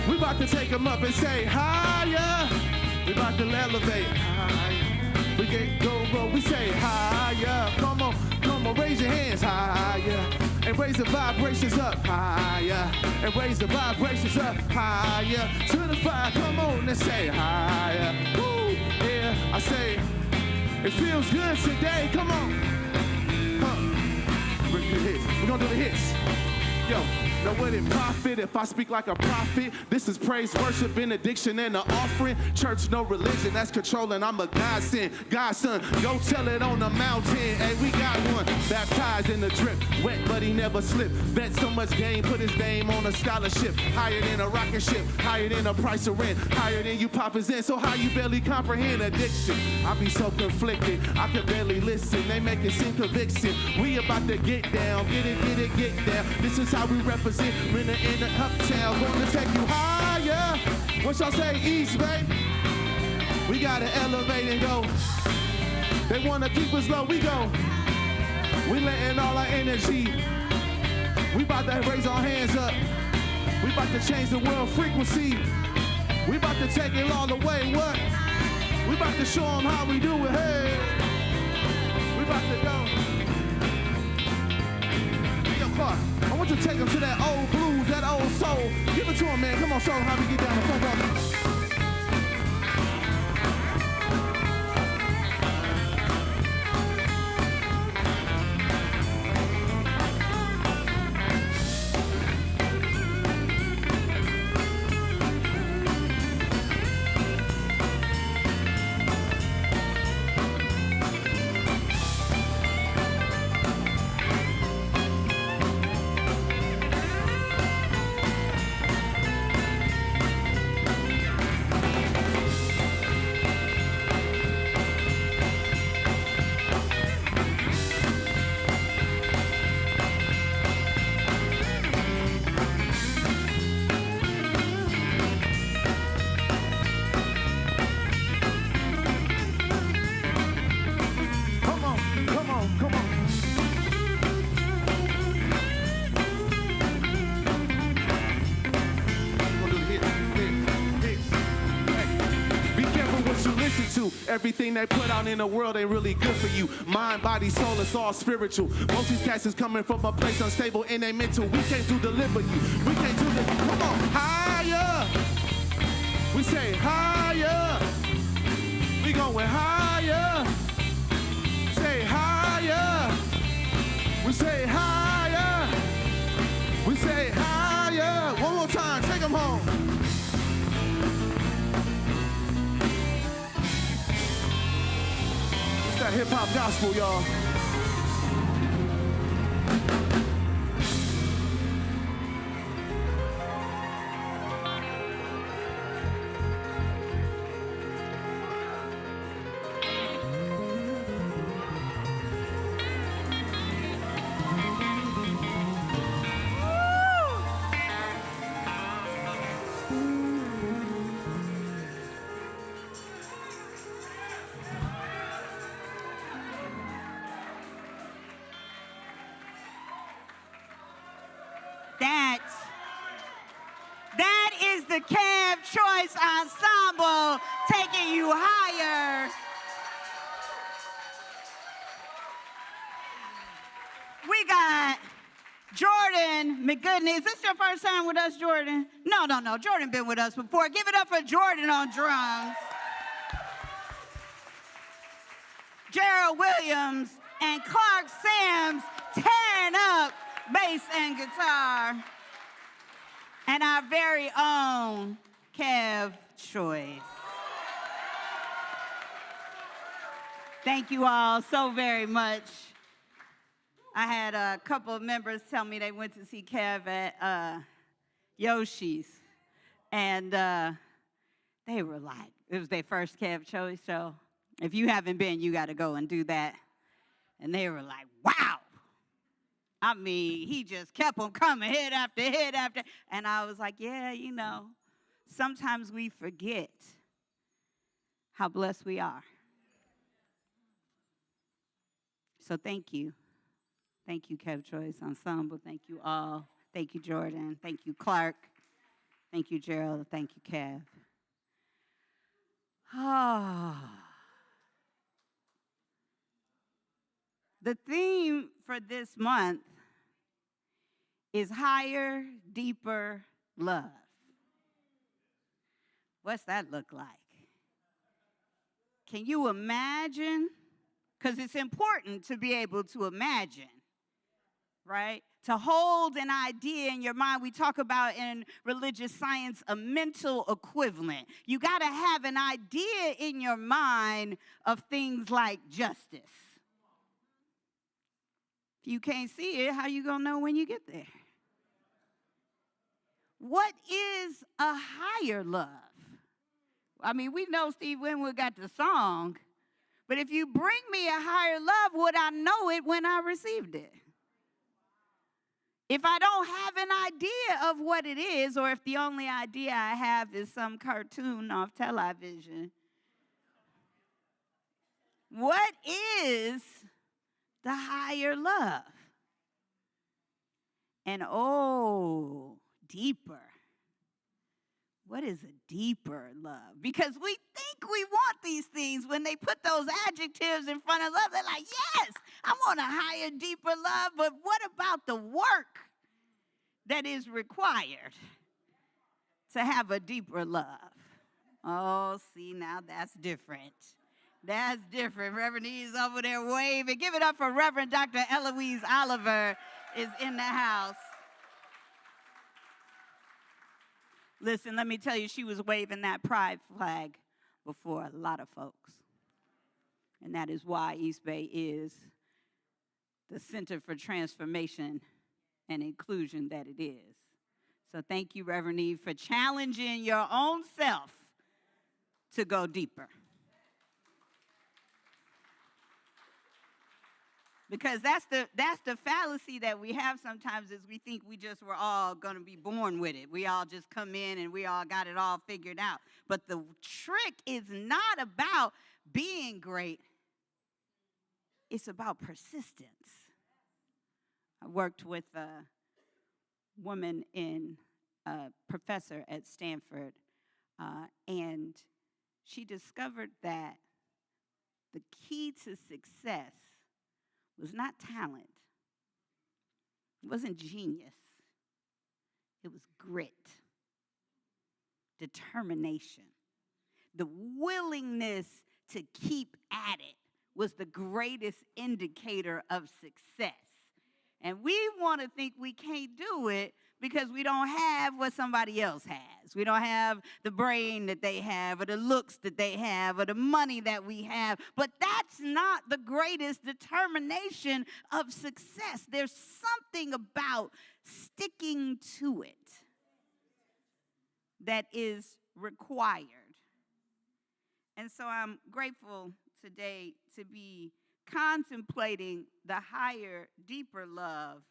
We about to take them up and say higher. We about to elevate higher. We get go, we say higher. Come on, raise your hands higher. And raise the vibrations up higher. And raise the vibrations up higher. To the fire, come on and say higher. Woo, yeah, I say, it feels good today, come on. We're gonna do the hits. Yo, now would it profit if I speak like a prophet? This is praise, worship, benediction, and an offering. Church, no religion, that's controlling. I'm a godsend, godson. Go tell it on the mountain. Hey, we got one baptized in the drip. Wet, but he never slipped. Bet so much game, put his name on a scholarship. Higher than a rocket ship, higher than a price of rent, higher than you poppers in. So how you barely comprehend addiction? I be so conflicted, I can barely listen. They make it seem conviction. We about to get down, get it, get down. This is how we represent in the uptown. Gonna take you higher. What y'all say, East Bay? We gotta elevate and go. They wanna keep us low, we go. We letting all our energy. We about to raise our hands up. We about to change the world frequency. We about to take it all the way, what? We about to show them how we do it, hey. We about to go. Yo, Clark, I want you to take them to that old blues, that old soul. Give it to them, man. Come on, show them how we get down the front. Everything they put out in the world ain't really good for you. Mind, body, soul, it's all spiritual. Most of these cats is coming from a place unstable in their mental. We can't do deliver you. We can't do the, come on, higher. We say higher. We going higher. Say higher. We say higher. We say higher. One more time, take them home. That hip-hop gospel, y'all. the Kev Choice Ensemble taking you higher. We got Jordan McGoodness. Is this your first time with us, Jordan? No. Jordan been with us before. Give it up for Jordan on drums. Gerald Williams and Clark Sams tearing up bass and guitar. And our very own Kev Choice. Thank you all so very much. I had a couple of members tell me they went to see Kev at Yoshi's. And they were like, it was their first Kev Choice show. If you haven't been, you got to go and do that. And they were like, wow. I mean, he just kept them coming, hit after hit after. And I was like, yeah, you know, sometimes we forget how blessed we are. So thank you. Thank you, Kev Choice Ensemble. Thank you all. Thank you, Jordan. Thank you, Clark. Thank you, Gerald. Thank you, Kev. The theme for this month is higher, deeper love. What's that look like? Can you imagine? Because it's important to be able to imagine, right? To hold an idea in your mind. We talk about in religious science a mental equivalent. You got to have an idea in your mind of things like justice. If you can't see it, how you going to know when you get there? What is a higher love? I mean, we know Steve Winwood got the song, but if you bring me a higher love, would I know it when I received it? If I don't have an idea of what it is, or if the only idea I have is some cartoon off television, what is the higher love? And deeper. What is a deeper love? Because we think we want these things. When they put those adjectives in front of love, they're like, yes, I want a higher, deeper love. But what about the work that is required to have a deeper love? Oh, see, now that's different. That's different. Reverend E is over there waving. Give it up for Reverend Dr. Eloise Oliver is in the house. Listen, let me tell you, she was waving that pride flag before a lot of folks. And that is why East Bay is the Center for Transformation and Inclusion that it is. So thank you, Reverend Eve, for challenging your own self to go deeper. Because that's the fallacy that we have sometimes, is we think we're all going to be born with it. We all just come in and we all got it all figured out. But the trick is not about being great. It's about persistence. I worked with a woman a professor at Stanford, and she discovered that the key to success was not talent. It wasn't genius. It was grit, determination. The willingness to keep at it was the greatest indicator of success. And we want to think we can't do it because we don't have what somebody else has. We don't have the brain that they have, or the looks that they have, or the money that we have. But that's not the greatest determination of success. There's something about sticking to it that is required. And so I'm grateful today to be contemplating the higher, deeper love,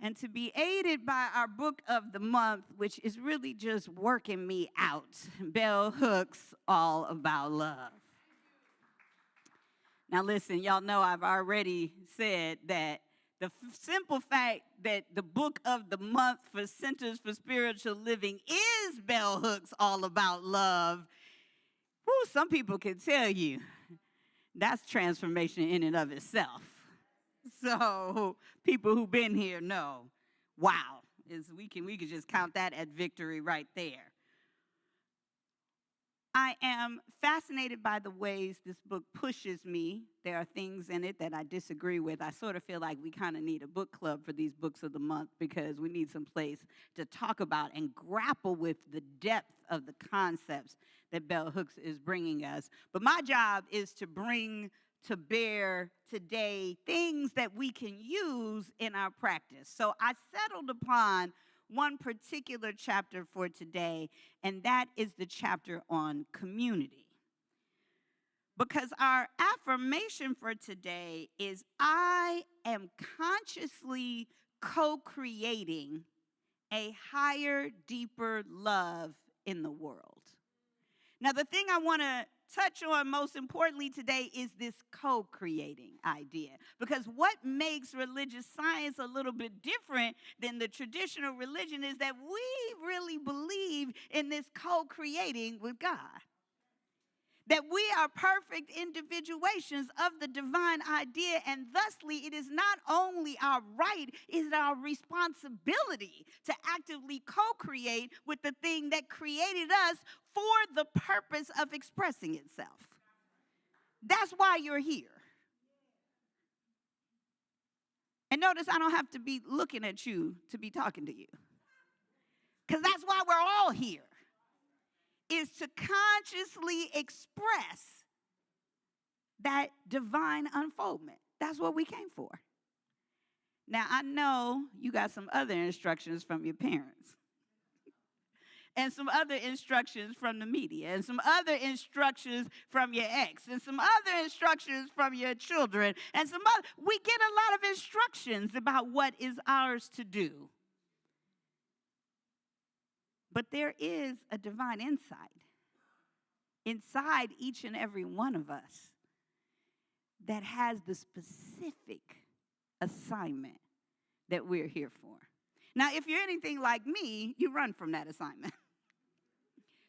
and to be aided by our book of the month, which is really just working me out. Bell Hooks, All About Love. Now listen, y'all know I've already said that the simple fact that the book of the month for Centers for Spiritual Living is Bell Hooks All About Love, some people can tell you that's transformation in and of itself. So people who've been here know, wow, we can just count that at victory right there. I am fascinated by the ways this book pushes me. There are things in it that I disagree with. I sort of feel like we kind of need a book club for these books of the month because we need some place to talk about and grapple with the depth of the concepts that Bell Hooks is bringing us. But my job is to bring to bear today things that we can use in our practice. So I settled upon one particular chapter for today, and that is the chapter on community. Because our affirmation for today is I am consciously co-creating a higher, deeper love in the world. Now, the thing I want to touch on most importantly today is this co-creating idea. Because what makes religious science a little bit different than the traditional religion is that we really believe in this co-creating with God. That we are perfect individuations of the divine idea, and thusly it is not only our right, it is our responsibility to actively co-create with the thing that created us for the purpose of expressing itself. That's why you're here. And notice I don't have to be looking at you to be talking to you. Because that's why we're all here. Is to consciously express that divine unfoldment. That's what we came for. Now, I know you got some other instructions from your parents, and some other instructions from the media, and some other instructions from your ex, and some other instructions from your children, and some other. We get a lot of instructions about what is ours to do. But there is a divine insight inside each and every one of us that has the specific assignment that we're here for. Now, if you're anything like me, you run from that assignment.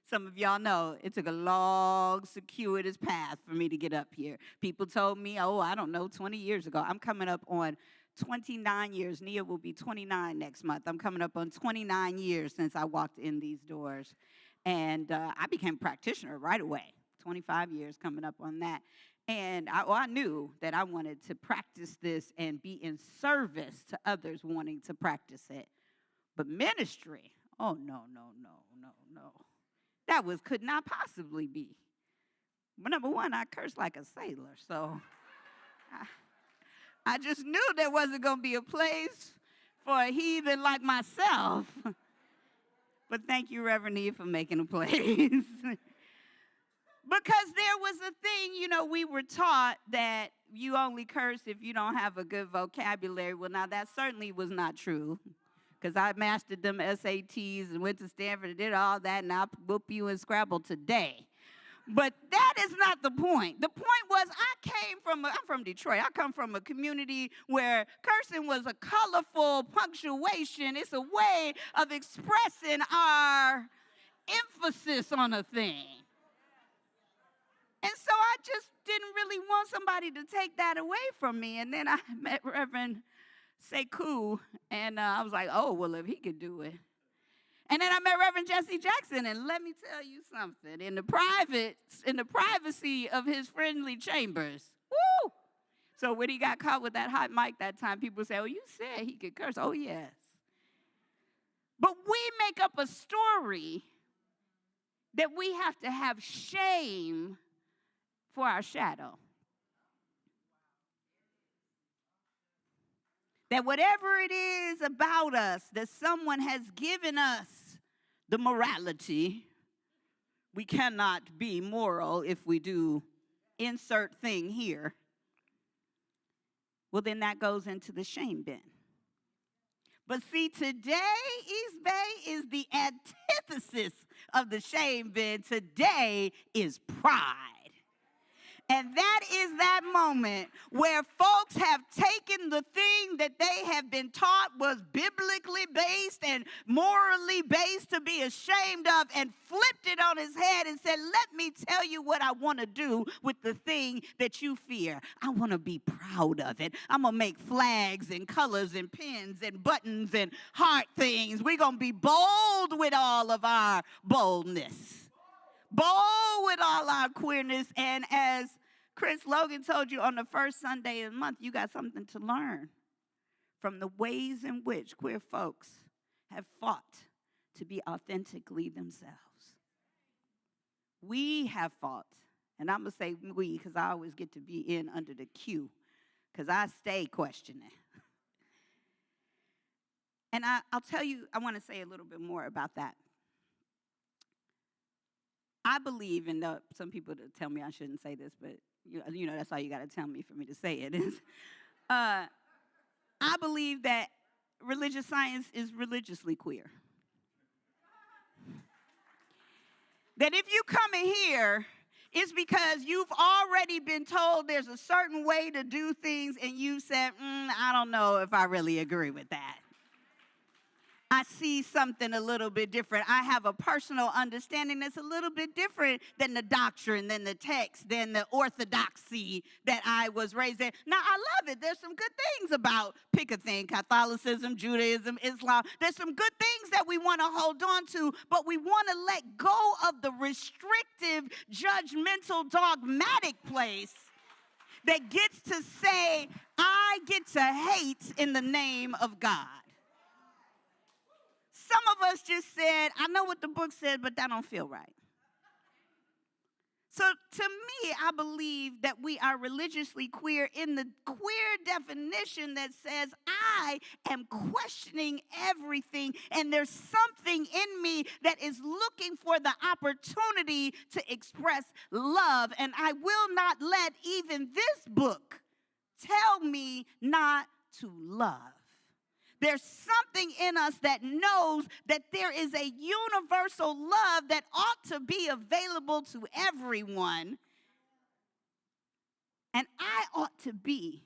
Some of y'all know it took a long, circuitous path for me to get up here. People told me, 20 years ago. I'm coming up on 29 years. Nia will be 29 next month. I'm coming up on 29 years since I walked in these doors. And I became a practitioner right away. 25 years coming up on that. And I knew that I wanted to practice this and be in service to others wanting to practice it. But ministry, oh, no. That could not possibly be. But number one, I curse like a sailor, so I just knew there wasn't going to be a place for a heathen like myself. But thank you, Reverend Eve, for making a place. Because there was a thing, we were taught that you only curse if you don't have a good vocabulary. Well, now that certainly was not true. Because I mastered them SATs and went to Stanford and did all that, and I'll whoop you in Scrabble today. But that is not the point. The point was I'm from Detroit. I come from a community where cursing was a colorful punctuation. It's a way of expressing our emphasis on a thing. And so I just didn't really want somebody to take that away from me. And then I met Reverend Sekou, and I was like, oh, well, if he could do it. And then I met Reverend Jesse Jackson, and let me tell you something. In the privacy of his friendly chambers, woo! So when he got caught with that hot mic that time, people say, oh, you said he could curse. Oh, yes. But we make up a story that we have to have shame for our shadow. That whatever it is about us, that someone has given us the morality, we cannot be moral if we do insert thing here. Well, then that goes into the shame bin. But see, today, East Bay is the antithesis of the shame bin. Today is pride. And that is that moment where folks have taken the thing everything that they have been taught was biblically based and morally based to be ashamed of, and flipped it on his head and said, let me tell you what I want to do with the thing that you fear. I want to be proud of it. I'm going to make flags and colors and pins and buttons and heart things. We're going to be bold with all of our boldness. Bold with all our queerness. And as Chris Logan told you, on the first Sunday of the month, you got something to learn from the ways in which queer folks have fought to be authentically themselves. We have fought, and I'm going to say we because I always get to be in under the Q because I stay questioning. And I'll tell you, I want to say a little bit more about that. I believe, and some people tell me I shouldn't say this, but you know that's all you got to tell me for me to say it is. I believe that religious science is religiously queer. That if you come in here, it's because you've already been told there's a certain way to do things, and you said, I don't know if I really agree with that. I see something a little bit different. I have a personal understanding that's a little bit different than the doctrine, than the text, than the orthodoxy that I was raised in. Now, I love it. There's some good things about, pick a thing, Catholicism, Judaism, Islam. There's some good things that we want to hold on to, but we want to let go of the restrictive, judgmental, dogmatic place that gets to say, I get to hate in the name of God. Some of us just said, I know what the book said, but that don't feel right. So to me, I believe that we are religiously queer in the queer definition that says I am questioning everything, and there's something in me that is looking for the opportunity to express love, and I will not let even this book tell me not to love. There's something in us that knows that there is a universal love that ought to be available to everyone. And I ought to be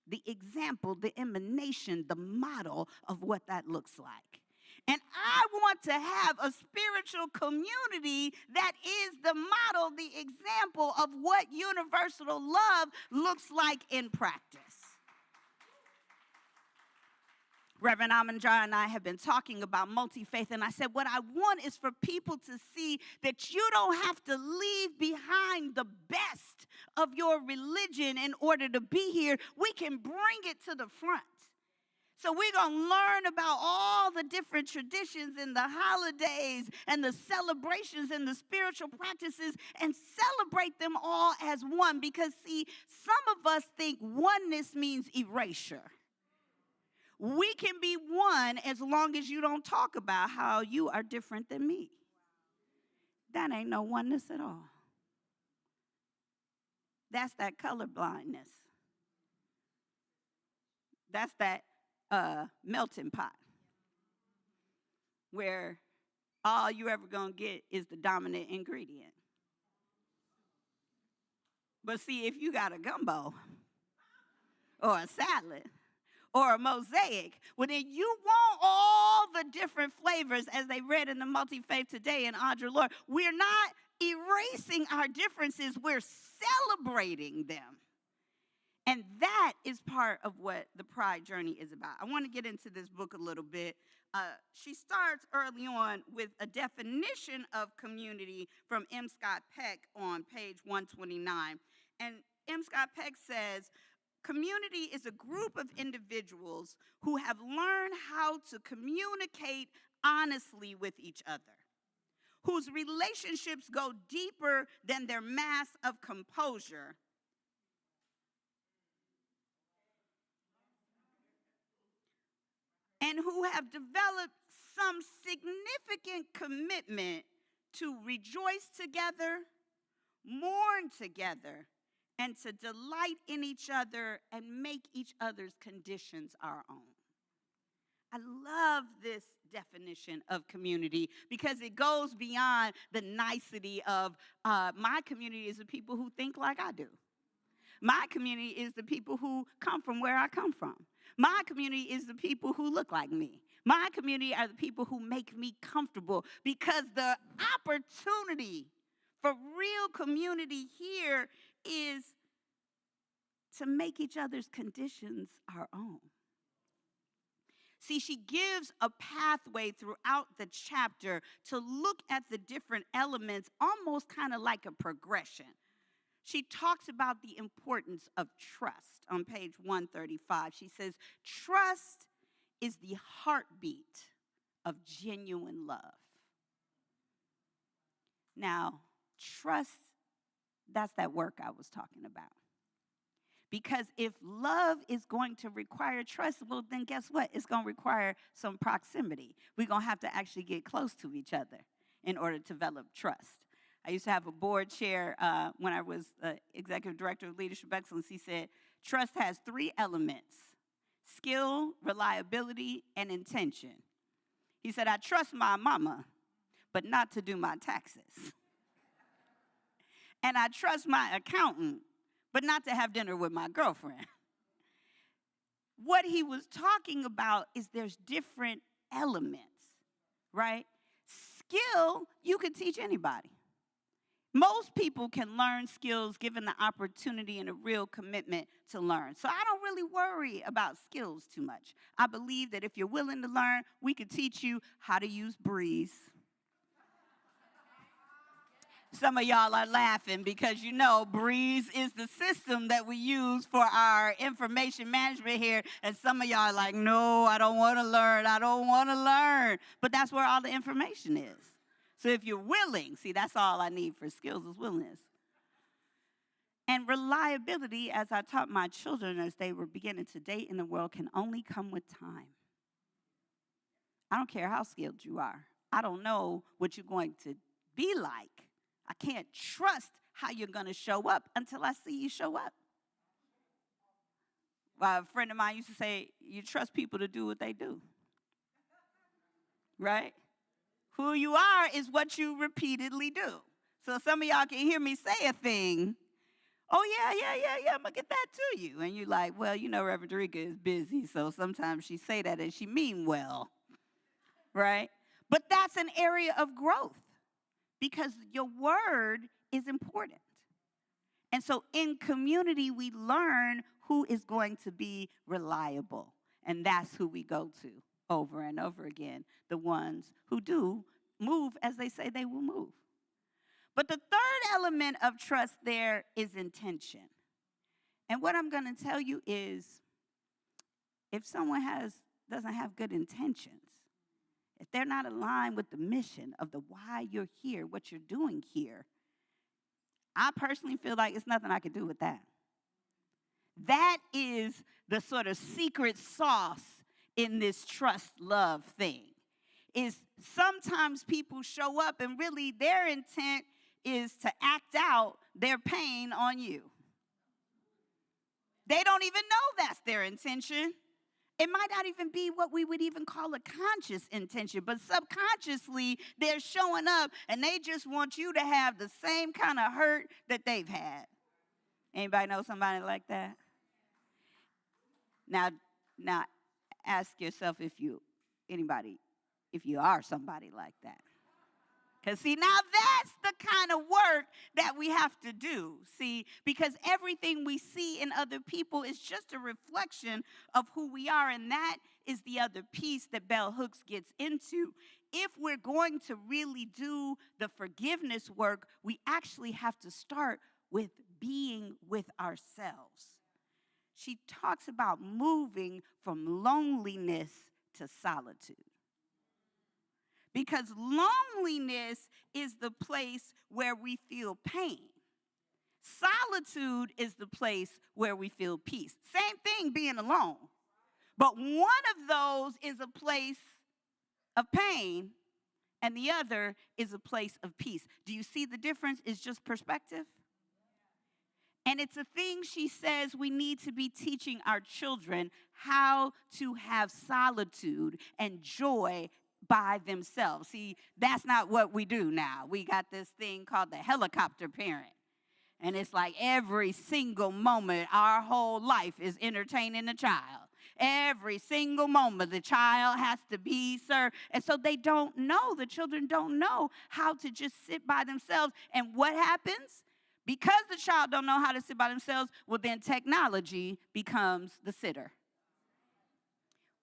the example, the emanation, the model of what that looks like. And I want to have a spiritual community that is the model, the example of what universal love looks like in practice. Reverend Amandra and I have been talking about multi-faith, and I said, what I want is for people to see that you don't have to leave behind the best of your religion in order to be here. We can bring it to the front. So we're going to learn about all the different traditions and the holidays and the celebrations and the spiritual practices and celebrate them all as one, because, see, some of us think oneness means erasure. We can be one as long as you don't talk about how you are different than me. That ain't no oneness at all. That's that color blindness. That's that melting pot where all you ever gonna get is the dominant ingredient. But see, if you got a gumbo or a salad or a mosaic, well, then you want all the different flavors, as they read in the Multi-Faith today in Audre Lorde. We're not erasing our differences, we're celebrating them. And that is part of what the Pride journey is about. I want to get into this book a little bit. She starts early on with a definition of community from M. Scott Peck on page 129. And M. Scott Peck says, community is a group of individuals who have learned how to communicate honestly with each other, whose relationships go deeper than their mask of composure, and who have developed some significant commitment to rejoice together, mourn together, and to delight in each other and make each other's conditions our own. I love this definition of community because it goes beyond the nicety of my community is the people who think like I do. My community is the people who come from where I come from. My community is the people who look like me. My community are the people who make me comfortable, because the opportunity for real community here is to make each other's conditions our own. See, she gives a pathway throughout the chapter to look at the different elements, almost kind of like a progression. She talks about the importance of trust on page 135. She says, trust is the heartbeat of genuine love. Now, trust, that's that work I was talking about. Because if love is going to require trust, well, then guess what? It's going to require some proximity. We're going to have to actually get close to each other in order to develop trust. I used to have a board chair when I was executive director of Leadership Excellence. He said, trust has 3 elements: skill, reliability, and intention. He said, I trust my mama, but not to do my taxes. And I trust my accountant, but not to have dinner with my girlfriend. What he was talking about is there's different elements, right? Skill, you can teach anybody. Most people can learn skills given the opportunity and a real commitment to learn. So I don't really worry about skills too much. I believe that if you're willing to learn, we could teach you how to use Breeze. Some of y'all are laughing because you know Breeze is the system that we use for our information management here. And some of y'all are like, no, I don't want to learn. I don't want to learn. But that's where all the information is. So if you're willing, see, that's all I need for skills is willingness. And reliability, as I taught my children as they were beginning to date in the world, can only come with time. I don't care how skilled you are. I don't know what you're going to be like. I can't trust how you're going to show up until I see you show up. Well, a friend of mine used to say, you trust people to do what they do. Right? Who you are is what you repeatedly do. So some of y'all can hear me say a thing. Oh, yeah, I'm going to get that to you. And you're like, well, you know, Reverend Dereca is busy, so sometimes she say that and she mean well. Right? But that's an area of growth, because your word is important. And so in community, we learn who is going to be reliable. And that's who we go to over and over again, the ones who do move as they say they will move. But the third element of trust there is intention. And what I'm going to tell you is, if someone doesn't have good intentions, if they're not aligned with the mission of the why you're here, what you're doing here, I personally feel like it's nothing I can do with that. That is the sort of secret sauce in this trust-love thing. Is sometimes people show up and really their intent is to act out their pain on you. They don't even know that's their intention. It might not even be what we would even call a conscious intention, but subconsciously they're showing up and they just want you to have the same kind of hurt that they've had. Anybody know somebody like that? Now ask yourself if you are somebody like that. Because, see, now that's the kind of work that we have to do, see, because everything we see in other people is just a reflection of who we are, and that is the other piece that Bell Hooks gets into. If we're going to really do the forgiveness work, we actually have to start with being with ourselves. She talks about moving from loneliness to solitude. Because loneliness is the place where we feel pain. Solitude is the place where we feel peace. Same thing being alone. But one of those is a place of pain, and the other is a place of peace. Do you see the difference? It's just perspective. And it's a thing she says we need to be teaching our children how to have solitude and joy by themselves. See, that's not what we do now. We got this thing called the helicopter parent. And it's like every single moment, our whole life is entertaining a child. Every single moment, the child has to be served. And so they don't know, the children don't know how to just sit by themselves. And what happens? Because the child don't know how to sit by themselves, well, then technology becomes the sitter.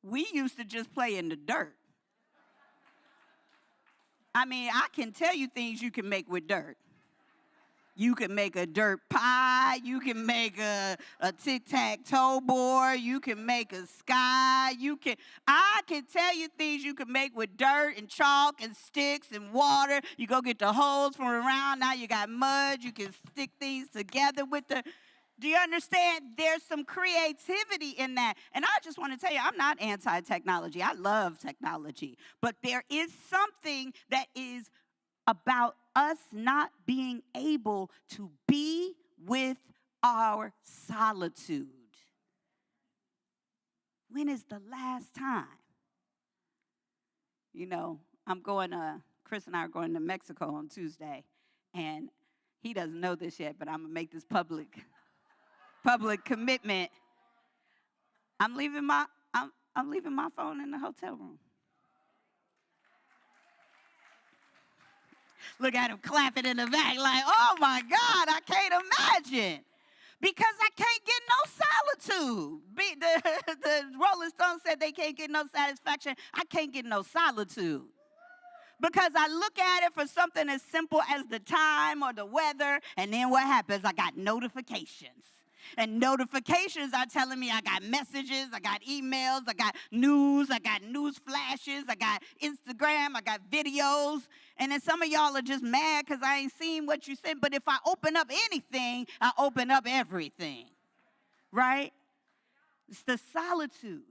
We used to just play in the dirt. I mean, I can tell you things you can make with dirt. You can make a dirt pie. You can make a tic-tac-toe board. You can make a sky. I can tell you things you can make with dirt and chalk and sticks and water. You go get the holes from around. Now you got mud. You can stick things together with the... Do you understand? There's some creativity in that. And I just want to tell you, I'm not anti-technology. I love technology. But there is something that is about us not being able to be with our solitude. When is the last time? You know, Chris and I are going to Mexico on Tuesday, and he doesn't know this yet, but I'm going to make this public commitment. I'm leaving my phone in the hotel room. Look at him clapping in the back like, oh my God, I can't imagine. Because I can't get no solitude. The Rolling Stones said they can't get no satisfaction. I can't get no solitude. Because I look at it for something as simple as the time or the weather, and then what happens? I got notifications. And notifications are telling me I got messages, I got emails, I got news, I got news flashes, I got Instagram, I got videos. And then some of y'all are just mad because I ain't seen what you said. But if I open up anything, I open up everything. Right? It's the solitude.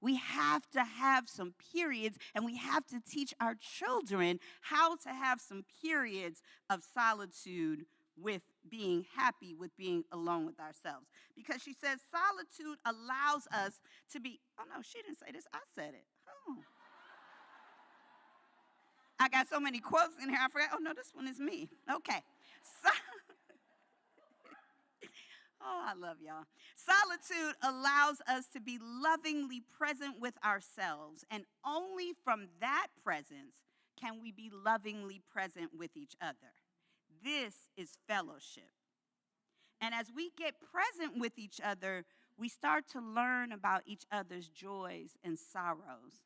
We have to have some periods, and we have to teach our children how to have some periods of solitude with being happy, with being alone with ourselves. Because she says solitude allows us to be, oh no, she didn't say this, I said it. Oh. I got so many quotes in here, I forgot, oh no, this one is me. Okay. Oh, I love y'all. Solitude allows us to be lovingly present with ourselves, and only from that presence can we be lovingly present with each other. This is fellowship. And as we get present with each other, we start to learn about each other's joys and sorrows.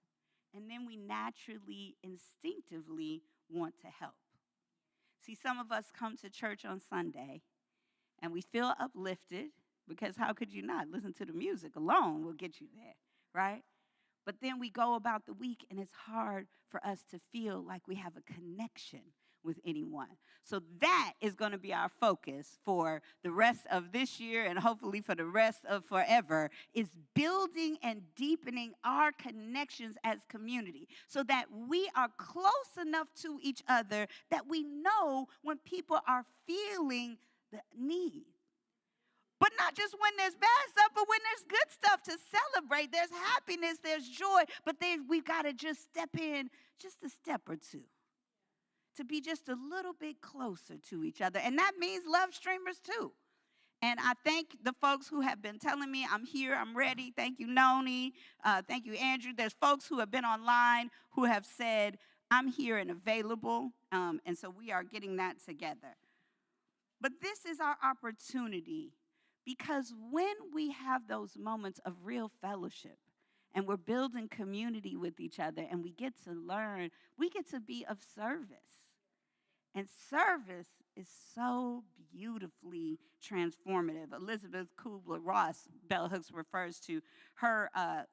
And then we naturally, instinctively want to help. See, some of us come to church on Sunday and we feel uplifted, because how could you not? Listen to the music alone will get you there, right? But then we go about the week and it's hard for us to feel like we have a connection with anyone. So that is going to be our focus for the rest of this year, and hopefully for the rest of forever, is building and deepening our connections as community so that we are close enough to each other that we know when people are feeling the need. But not just when there's bad stuff, but when there's good stuff to celebrate. There's happiness, there's joy, but we've got to just step in just a step or two to be just a little bit closer to each other. And that means love streamers too. And I thank the folks who have been telling me I'm here, I'm ready. Thank you, Noni. Thank you, Andrew. There's folks who have been online who have said, I'm here and available. And so we are getting that together. But this is our opportunity, because when we have those moments of real fellowship and we're building community with each other and we get to learn, we get to be of service. And service is so beautifully transformative. Elizabeth Kubler-Ross, Bell Hooks refers to her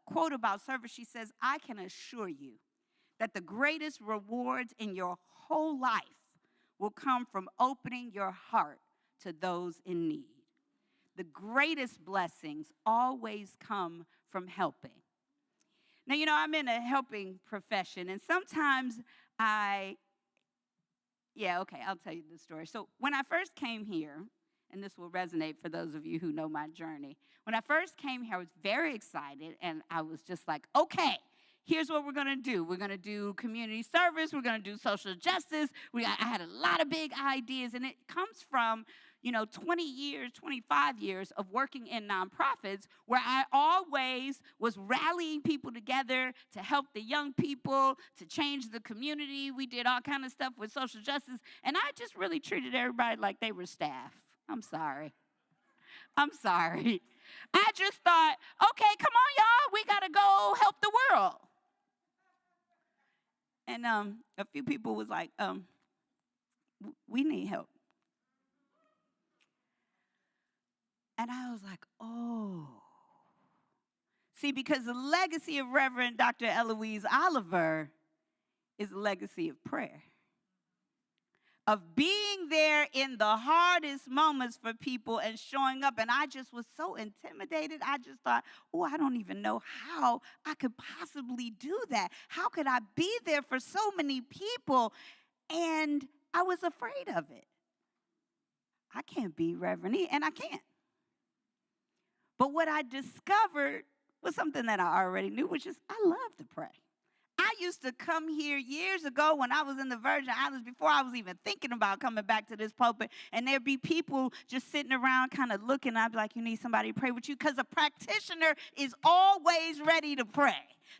quote about service. She says, I can assure you that the greatest rewards in your whole life will come from opening your heart to those in need. The greatest blessings always come from helping. Now, you know, I'm in a helping profession, and sometimes I'll tell you the story. So when I first came here, and this will resonate for those of you who know my journey. When I first came here, I was very excited, and I was just like, okay, here's what we're going to do. We're going to do community service. We're going to do social justice. I had a lot of big ideas, and it comes from, 20 years, 25 years of working in nonprofits where I always was rallying people together to help the young people, to change the community. We did all kind of stuff with social justice, and I just really treated everybody like they were staff. I'm sorry. I just thought, okay, come on, y'all, we got to go help the world. And a few people was like, we need help. And I was like, oh. See, because the legacy of Reverend Dr. Eloise Oliver is a legacy of prayer, of being there in the hardest moments for people and showing up. And I just was so intimidated. I just thought, oh, I don't even know how I could possibly do that. How could I be there for so many people? And I was afraid of it. I can't be Reverend E, and I can't. But what I discovered was something that I already knew, which is I love to pray. I used to come here years ago when I was in the Virgin Islands, before I was even thinking about coming back to this pulpit, and there'd be people just sitting around kind of looking. I'd be like, you need somebody to pray with you? Because a practitioner is always ready to pray.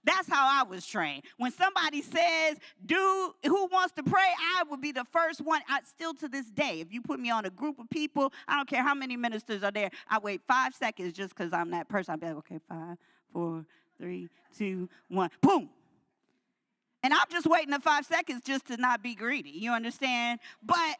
That's how I was trained. When somebody says, who wants to pray, I would be the first one. Still to this day, if you put me on a group of people, I don't care how many ministers are there, I wait 5 seconds just because I'm that person. I'd be like, okay, 5, 4, 3, 2, 1, boom. And I'm just waiting the 5 seconds just to not be greedy. You understand? But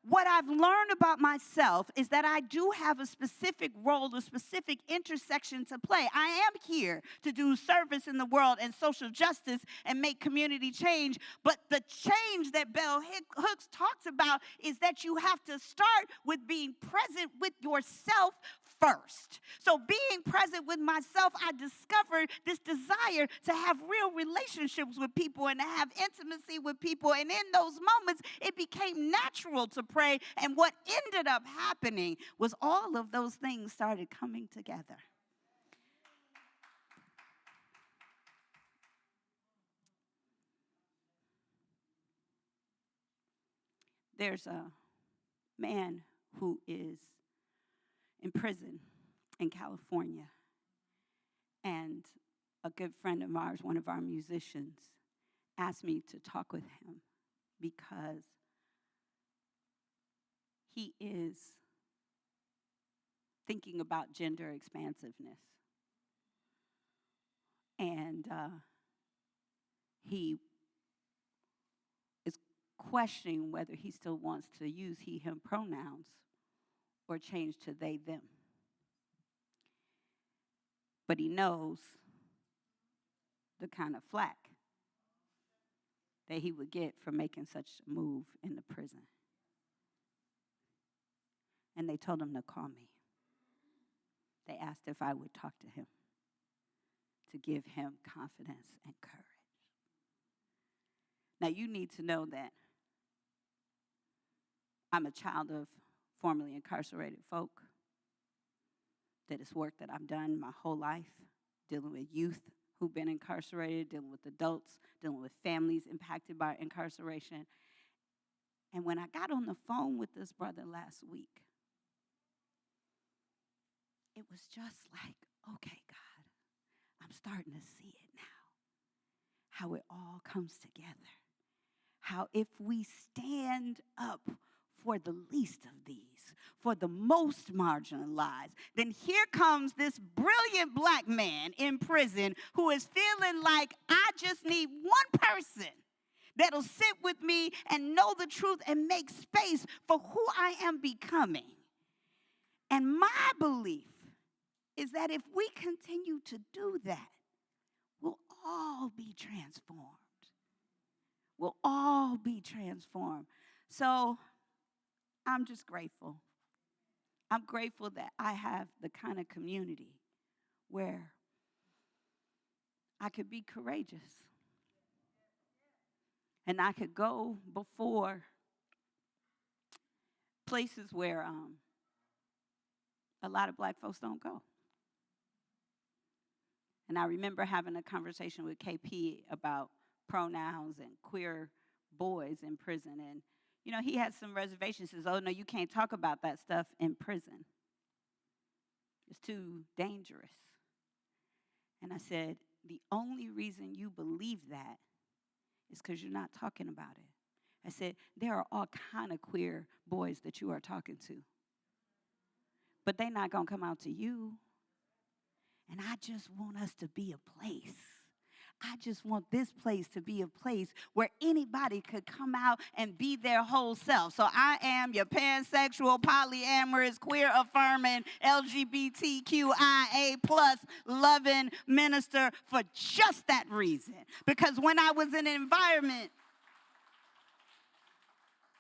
what I've learned about myself is that I do have a specific role, a specific intersection to play. I am here to do service in the world and social justice and make community change. But the change that Bell Hooks talks about is that you have to start with being present with yourself first. So being present with myself, I discovered this desire to have real relationships with people and to have intimacy with people. And in those moments, it became natural to pray. And what ended up happening was all of those things started coming together. There's a man who is in prison in California. And a good friend of ours, one of our musicians, asked me to talk with him because he is thinking about gender expansiveness. And he is questioning whether he still wants to use he, him pronouns or change to they, them. But he knows the kind of flack that he would get for making such a move in the prison. And they told him to call me. They asked if I would talk to him to give him confidence and courage. Now, you need to know that I'm a child of formerly incarcerated folk, that it's work that I've done my whole life, dealing with youth who've been incarcerated, dealing with adults, dealing with families impacted by incarceration. And when I got on the phone with this brother last week, it was just like, okay, God, I'm starting to see it now, how it all comes together. How if we stand up for the least of these, for the most marginalized, then here comes this brilliant black man in prison who is feeling like I just need one person that'll sit with me and know the truth and make space for who I am becoming. And my belief is that if we continue to do that, we'll all be transformed. We'll all be transformed. So I'm just grateful. I'm grateful that I have the kind of community where I could be courageous. And I could go before places where a lot of black folks don't go. And I remember having a conversation with KP about pronouns and queer boys in prison. And, You know, he had some reservations. Says, oh, no, you can't talk about that stuff in prison. It's too dangerous. And I said, the only reason you believe that is because you're not talking about it. I said, there are all kind of queer boys that you are talking to. But they're not going to come out to you. And I just want us to be a place. I just want this place to be a place where anybody could come out and be their whole self. So I am your pansexual, polyamorous, queer affirming, LGBTQIA plus loving minister for just that reason. Because when I was in an environment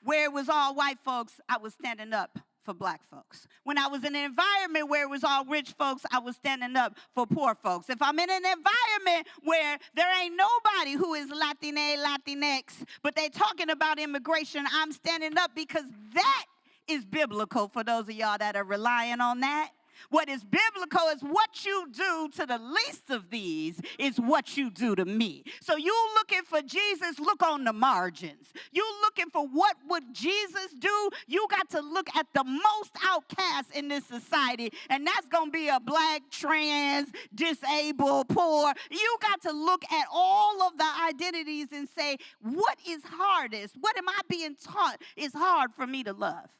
where it was all white folks, I was standing up for black folks. When I was in an environment where it was all rich folks, I was standing up for poor folks. If I'm in an environment where there ain't nobody who is Latina, Latinx, but they talking about immigration, I'm standing up because that is biblical for those of y'all that are relying on that. What is biblical is what you do to the least of these is what you do to me. So you looking for Jesus, look on the margins. You looking for what would Jesus do? You got to look at the most outcast in this society, and that's going to be a black, trans, disabled, poor. You got to look at all of the identities and say, what is hardest? What am I being taught is hard for me to love?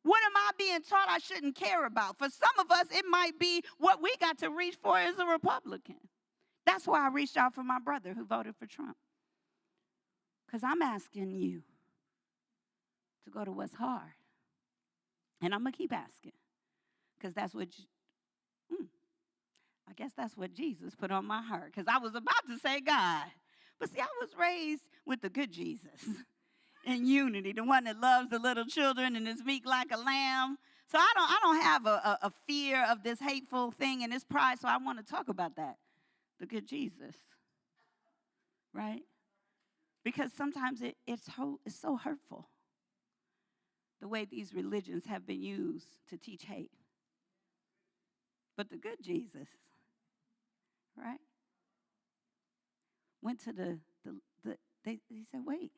What am I being taught I shouldn't care about? For some of us, it might be what we got to reach for as a Republican. That's why I reached out for my brother who voted for Trump. Because I'm asking you to go to what's hard. And I'm going to keep asking. Because that's what, I guess that's what Jesus put on my heart. Because I was about to say God. But see, I was raised with the good Jesus. In unity, the one that loves the little children and is meek like a lamb. So I don't have a fear of this hateful thing and this pride, so I want to talk about that. The good Jesus, right? Because sometimes it's so hurtful, the way these religions have been used to teach hate. But the good Jesus, right? Went to he said, wait.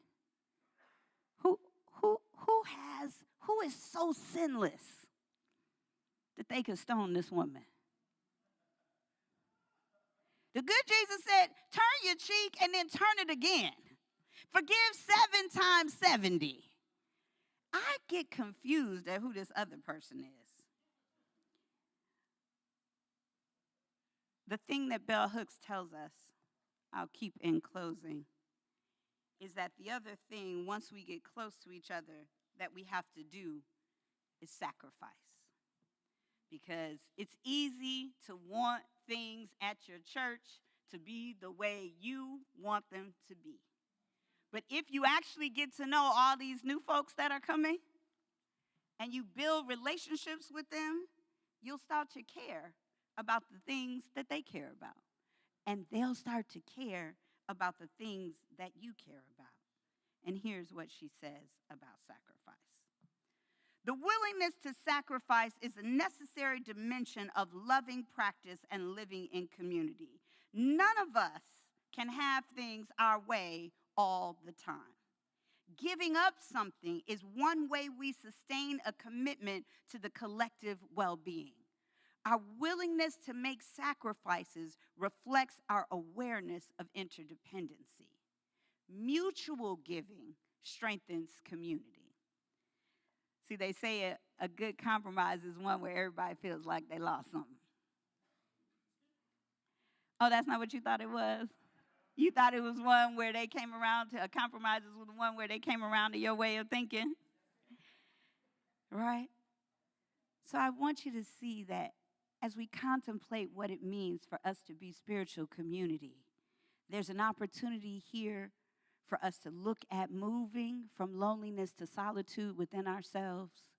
Who is so sinless that they could stone this woman? The good Jesus said, turn your cheek and then turn it again. Forgive 7 times 70. I get confused at who this other person is. The thing that Bell Hooks tells us, I'll keep in closing, is that the other thing, once we get close to each other, that we have to do is sacrifice. Because it's easy to want things at your church to be the way you want them to be. But if you actually get to know all these new folks that are coming, and you build relationships with them, you'll start to care about the things that they care about. And they'll start to care about the things that you care about. And here's what she says about sacrifice. The willingness to sacrifice is a necessary dimension of loving practice and living in community. None of us can have things our way all the time. Giving up something is one way we sustain a commitment to the collective well-being. Our willingness to make sacrifices reflects our awareness of interdependency. Mutual giving strengthens community. See, they say a good compromise is one where everybody feels like they lost something. Oh, that's not what you thought it was? You thought it was one where they came around to, a compromise was the one where they came around to your way of thinking? Right? So I want you to see that as we contemplate what it means for us to be spiritual community, there's an opportunity here for us to look at moving from loneliness to solitude within ourselves,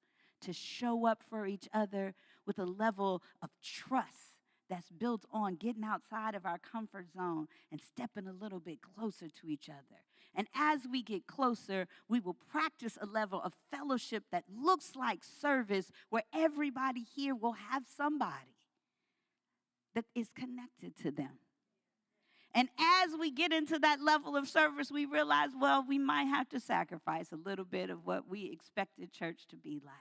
to show up for each other with a level of trust that's built on getting outside of our comfort zone and stepping a little bit closer to each other. And as we get closer, we will practice a level of fellowship that looks like service, where everybody here will have somebody that is connected to them. And as we get into that level of service, we realize, well, we might have to sacrifice a little bit of what we expected church to be like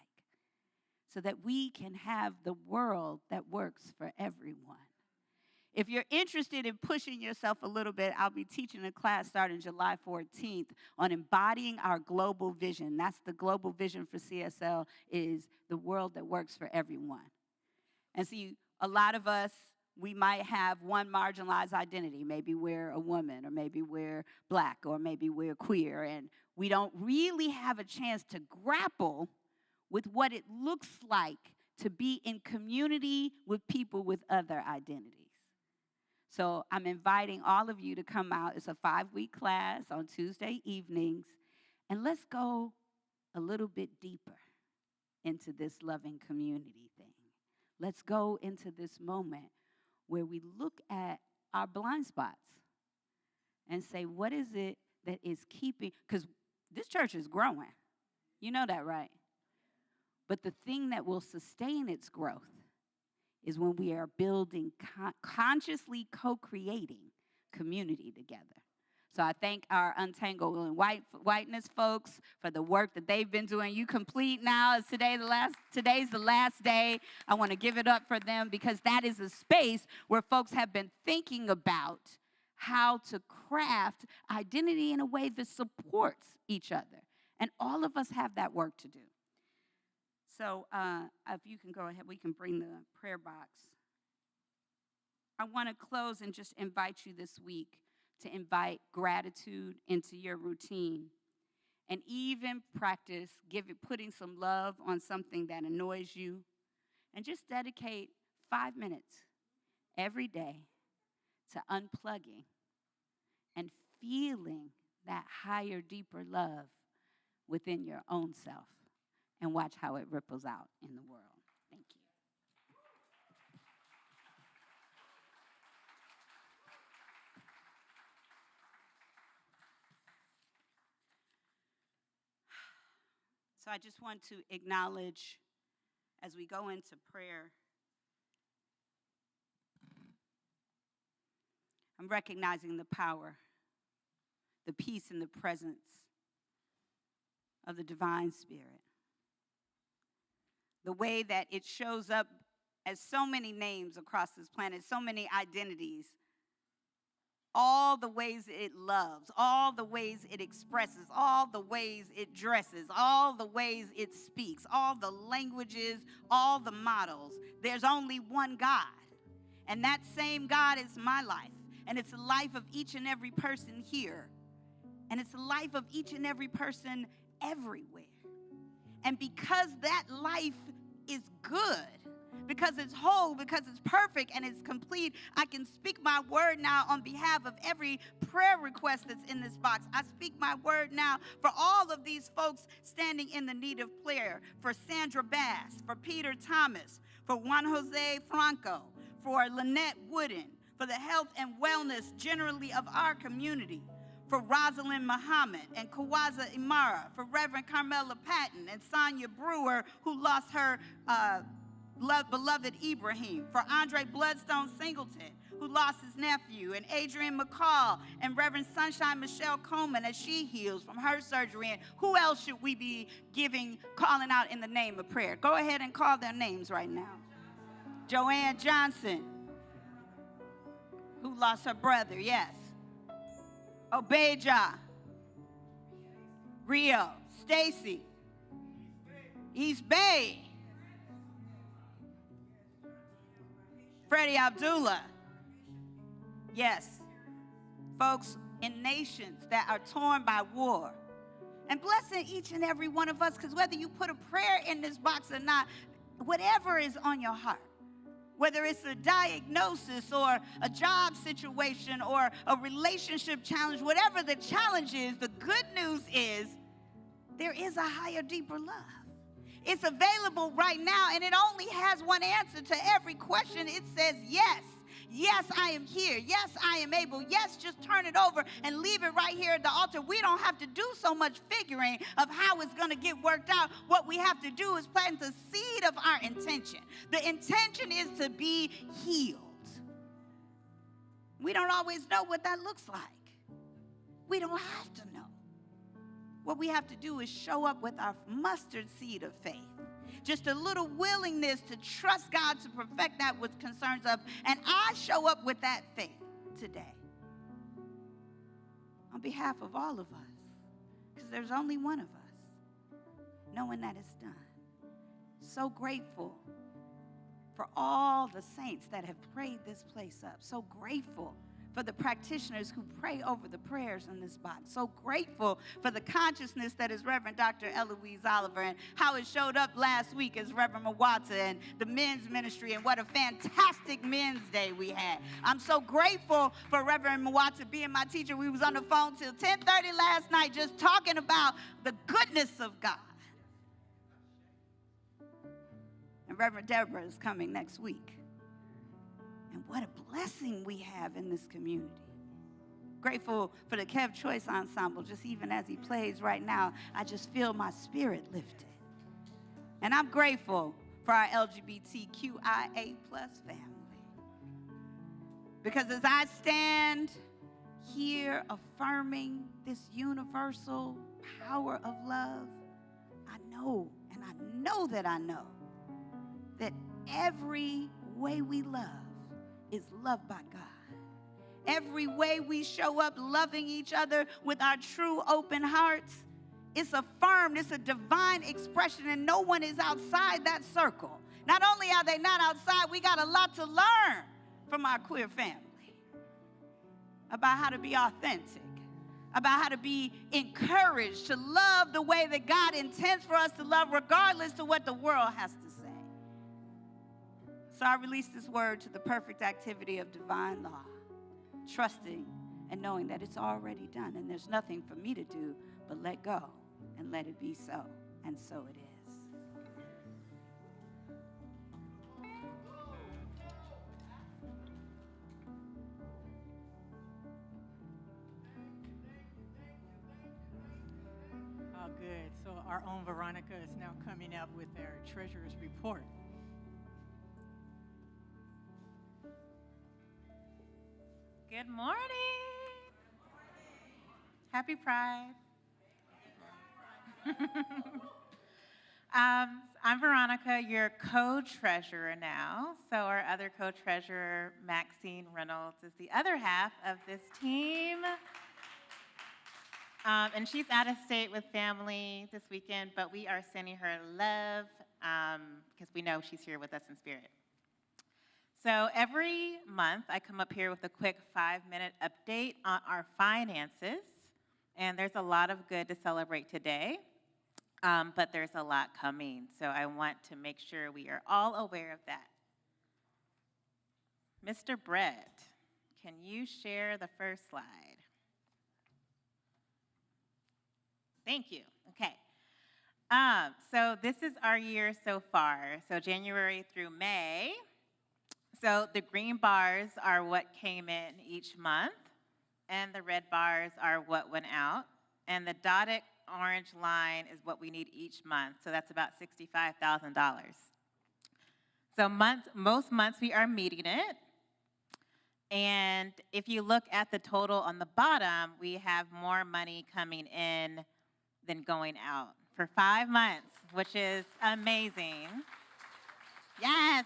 so that we can have the world that works for everyone. If you're interested in pushing yourself a little bit, I'll be teaching a class starting July 14th on embodying our global vision. That's the global vision for CSL, is the world that works for everyone. And see, a lot of us, we might have one marginalized identity. Maybe we're a woman, or maybe we're black, or maybe we're queer, and we don't really have a chance to grapple with what it looks like to be in community with people with other identities. So I'm inviting all of you to come out. It's a 5-week class on Tuesday evenings, and let's go a little bit deeper into this loving community thing. Let's go into this moment where we look at our blind spots and say, what is it that is keeping, because this church is growing. You know that, right? But the thing that will sustain its growth is when we are building, consciously co-creating community together. So I thank our Untangling Whiteness folks for the work that they've been doing. You complete now. Is today's the last day. I want to give it up for them because that is a space where folks have been thinking about how to craft identity in a way that supports each other. And all of us have that work to do. So if you can go ahead, we can bring the prayer box. I want to close and just invite you this week to invite gratitude into your routine and even practice putting some love on something that annoys you, and just dedicate 5 minutes every day to unplugging and feeling that higher, deeper love within your own self, and watch how it ripples out in the world. Thank you. So I just want to acknowledge, as we go into prayer, I'm recognizing the power, the peace, and the presence of the divine spirit. The way that it shows up as so many names across this planet, so many identities, all the ways it loves, all the ways it expresses, all the ways it dresses, all the ways it speaks, all the languages, all the models. There's only one God, and that same God is my life, and it's the life of each and every person here, and it's the life of each and every person everywhere. And because that life is good, because it's whole, because it's perfect and it's complete, I can speak my word now on behalf of every prayer request that's in this box. I speak my word now for all of these folks standing in the need of prayer, for Sandra Bass, for Peter Thomas, for Juan Jose Franco, for Lynette Wooden, for the health and wellness generally of our community, for Rosalind Muhammad and Kawaza Imara, for Reverend Carmela Patton and Sonia Brewer, who lost her beloved Ibrahim, for Andre Bloodstone Singleton, who lost his nephew, and Adrian McCall and Reverend Sunshine Michelle Coleman as she heals from her surgery. And who else should we be calling out in the name of prayer? Go ahead and call their names right now. Joanne Johnson, who lost her brother, yes. Obeja, Rio, Stacy, East Bay, Freddie Abdullah. Yes, folks in nations that are torn by war. And blessing each and every one of us, because whether you put a prayer in this box or not, whatever is on your heart, whether it's a diagnosis or a job situation or a relationship challenge, whatever the challenge is, the good news is there is a higher, deeper love. It's available right now, and it only has one answer to every question. It says yes. Yes, I am here. Yes, I am able. Yes, just turn it over and leave it right here at the altar. We don't have to do so much figuring of how it's going to get worked out. What we have to do is plant the seed of our intention. The intention is to be healed. We don't always know what that looks like. We don't have to know. What we have to do is show up with our mustard seed of faith. Just a little willingness to trust God to perfect that which concerns us. And I show up with that faith today. On behalf of all of us. Because there's only one of us. Knowing that it's done. So grateful for all the saints that have prayed this place up. So grateful for the practitioners who pray over the prayers in this box. So grateful for the consciousness that is Reverend Dr. Eloise Oliver and how it showed up last week as Reverend Mwata and the men's ministry, and what a fantastic men's day we had. I'm so grateful for Reverend Mwata being my teacher. We was on the phone till 10:30 last night just talking about the goodness of God. And Reverend Deborah is coming next week. And what a blessing we have in this community. Grateful for the Kev Choice Ensemble. Just even as he plays right now, I just feel my spirit lifted. And I'm grateful for our LGBTQIA+ family. Because as I stand here affirming this universal power of love, I know, and I know that I know, that every way we love is loved by God. Every way we show up loving each other with our true open hearts, it's affirmed, it's a divine expression, and no one is outside that circle. Not only are they not outside, we got a lot to learn from our queer family about how to be authentic, about how to be encouraged to love the way that God intends for us to love, regardless of what the world has to say. So I release this word to the perfect activity of divine law, trusting and knowing that it's already done, and there's nothing for me to do but let go and let it be so, and so it is. Oh, good. So our own Veronica is now coming up with their treasurer's report. Good morning. Happy Pride. I'm Veronica, your co-treasurer now. So our other co-treasurer, Maxine Reynolds, is the other half of this team. And she's out of state with family this weekend, but we are sending her love because we know she's here with us in spirit. So every month, I come up here with a quick 5-minute update on our finances, and there's a lot of good to celebrate today, but there's a lot coming, so I want to make sure we are all aware of that. Mr. Brett, can you share the first slide? Thank you. Okay. So this is our year so far, so January through May. So the green bars are what came in each month, and the red bars are what went out, and the dotted orange line is what we need each month, so that's about $65,000. So most months we are meeting it, and if you look at the total on the bottom, we have more money coming in than going out for 5 months, which is amazing. Yes.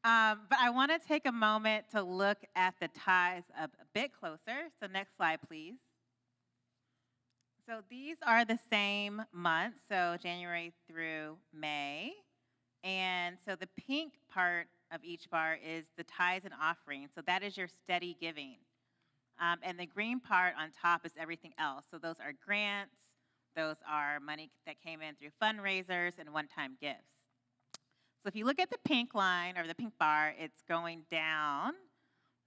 But I want to take a moment to look at the ties a bit closer. So next slide, please. So these are the same months, so January through May. And so the pink part of each bar is the tithes and offerings. So that is your steady giving. And the green part on top is everything else. So those are grants, those are money that came in through fundraisers and one-time gifts. So if you look at the pink line, or the pink bar, it's going down.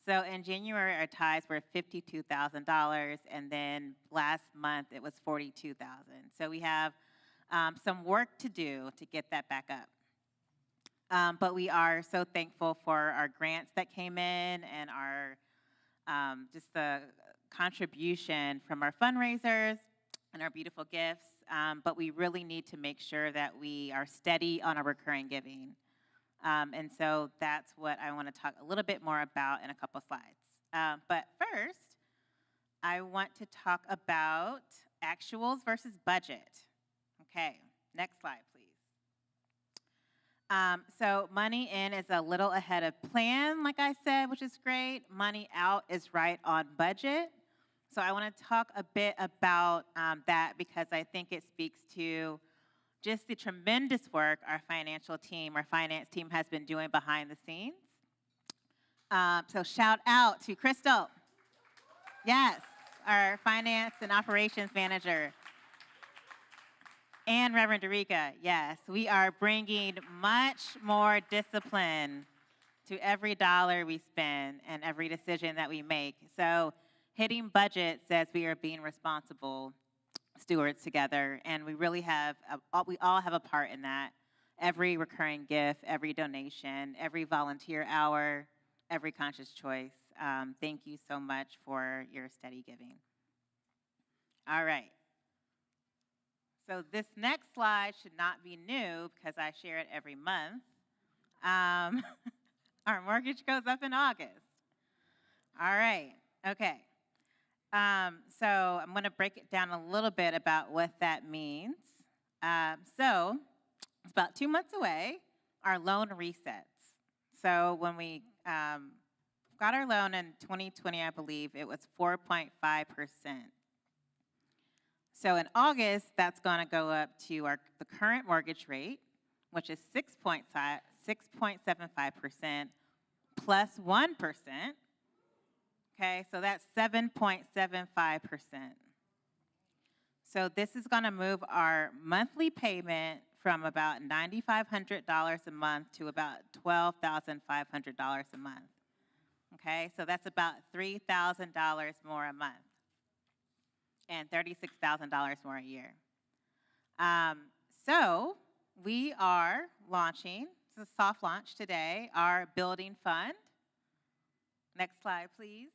So in January, our tithes were $52,000, and then last month it was $42,000. So we have some work to do to get that back up. But we are so thankful for our grants that came in and our just the contribution from our fundraisers and our beautiful gifts. But we really need to make sure that we are steady on our recurring giving. And so that's what I want to talk a little bit more about in a couple slides. But first, I want to talk about actuals versus budget. Okay, next slide, please. So money in is a little ahead of plan, like I said, which is great. Money out is right on budget. So I want to talk a bit about that because I think it speaks to just the tremendous work our finance team has been doing behind the scenes. So shout out to Crystal. Yes, our finance and operations manager. And Reverend Dereca, yes, we are bringing much more discipline to every dollar we spend and every decision that we make. So hitting budget says we are being responsible stewards together, and we really have, we all have a part in that. Every recurring gift, every donation, every volunteer hour, every conscious choice. Thank you so much for your steady giving. All right. So this next slide should not be new because I share it every month. Our mortgage goes up in August. All right, okay. So I'm going to break it down a little bit about what that means. So it's about 2 months away, our loan resets. So when we got our loan in 2020, I believe, it was 4.5%. So in August, that's going to go up to the current mortgage rate, which is 6.75% plus 1%. Okay, so that's 7.75%. So this is going to move our monthly payment from about $9,500 a month to about $12,500 a month. Okay, so that's about $3,000 more a month and $36,000 more a year. So we are launching, it's a soft launch today, our building fund. Next slide, please.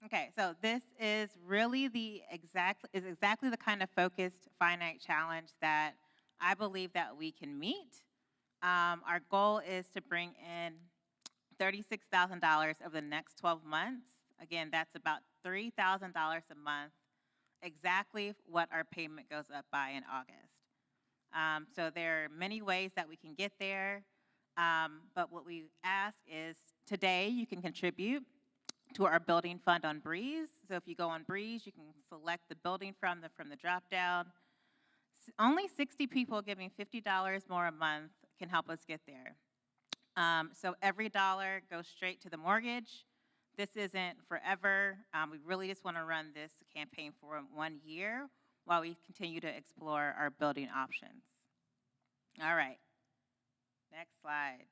Okay, so this is really exactly the kind of focused finite challenge that I believe that we can meet. Our goal is to bring in $36,000 over the next 12 months. Again, that's about $3,000 a month, exactly what our payment goes up by in August. So there are many ways that we can get there, but what we ask is today you can contribute to our building fund on Breeze. So if you go on Breeze, you can select the building from the drop down. Only 60 people giving $50 more a month can help us get there. So every dollar goes straight to the mortgage. This isn't forever. We really just want to run this campaign for 1 year while we continue to explore our building options. All right, next slide.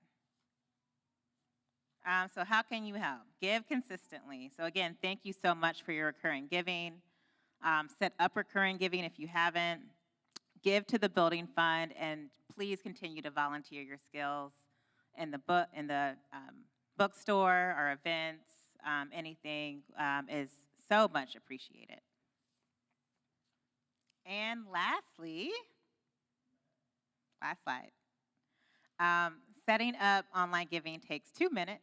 So how can you help? Give consistently. So again, thank you so much for your recurring giving. Set up recurring giving if you haven't. Give to the building fund, and please continue to volunteer your skills in the bookstore or events. Anything is so much appreciated. And lastly, last slide. Setting up online giving takes 2 minutes.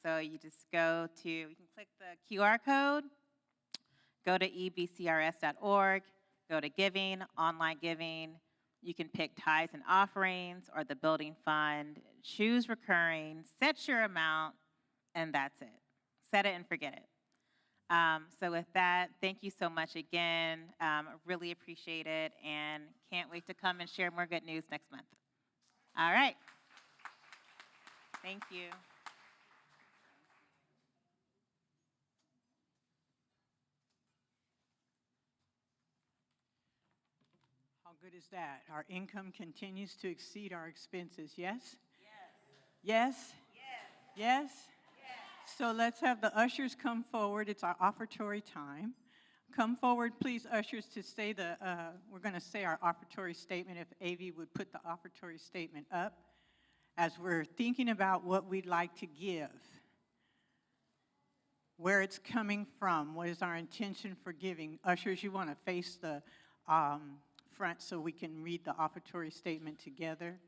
So you just you can click the QR code, go to ebcrs.org, go to giving, online giving. You can pick tithes and offerings or the building fund, choose recurring, set your amount, and that's it. Set it and forget it. So with that, thank you so much again. Really appreciate it and can't wait to come and share more good news next month. All right. Thank you. How good is that? Our income continues to exceed our expenses, yes? Yes. Yes? Yes? Yes? So let's have the ushers come forward. It's our offertory time. Come forward, please, ushers, to say we're going to say our offertory statement. If AV would put the offertory statement up. As we're thinking about what we'd like to give, where it's coming from, what is our intention for giving. Ushers, you want to face the front so we can read the offertory statement together.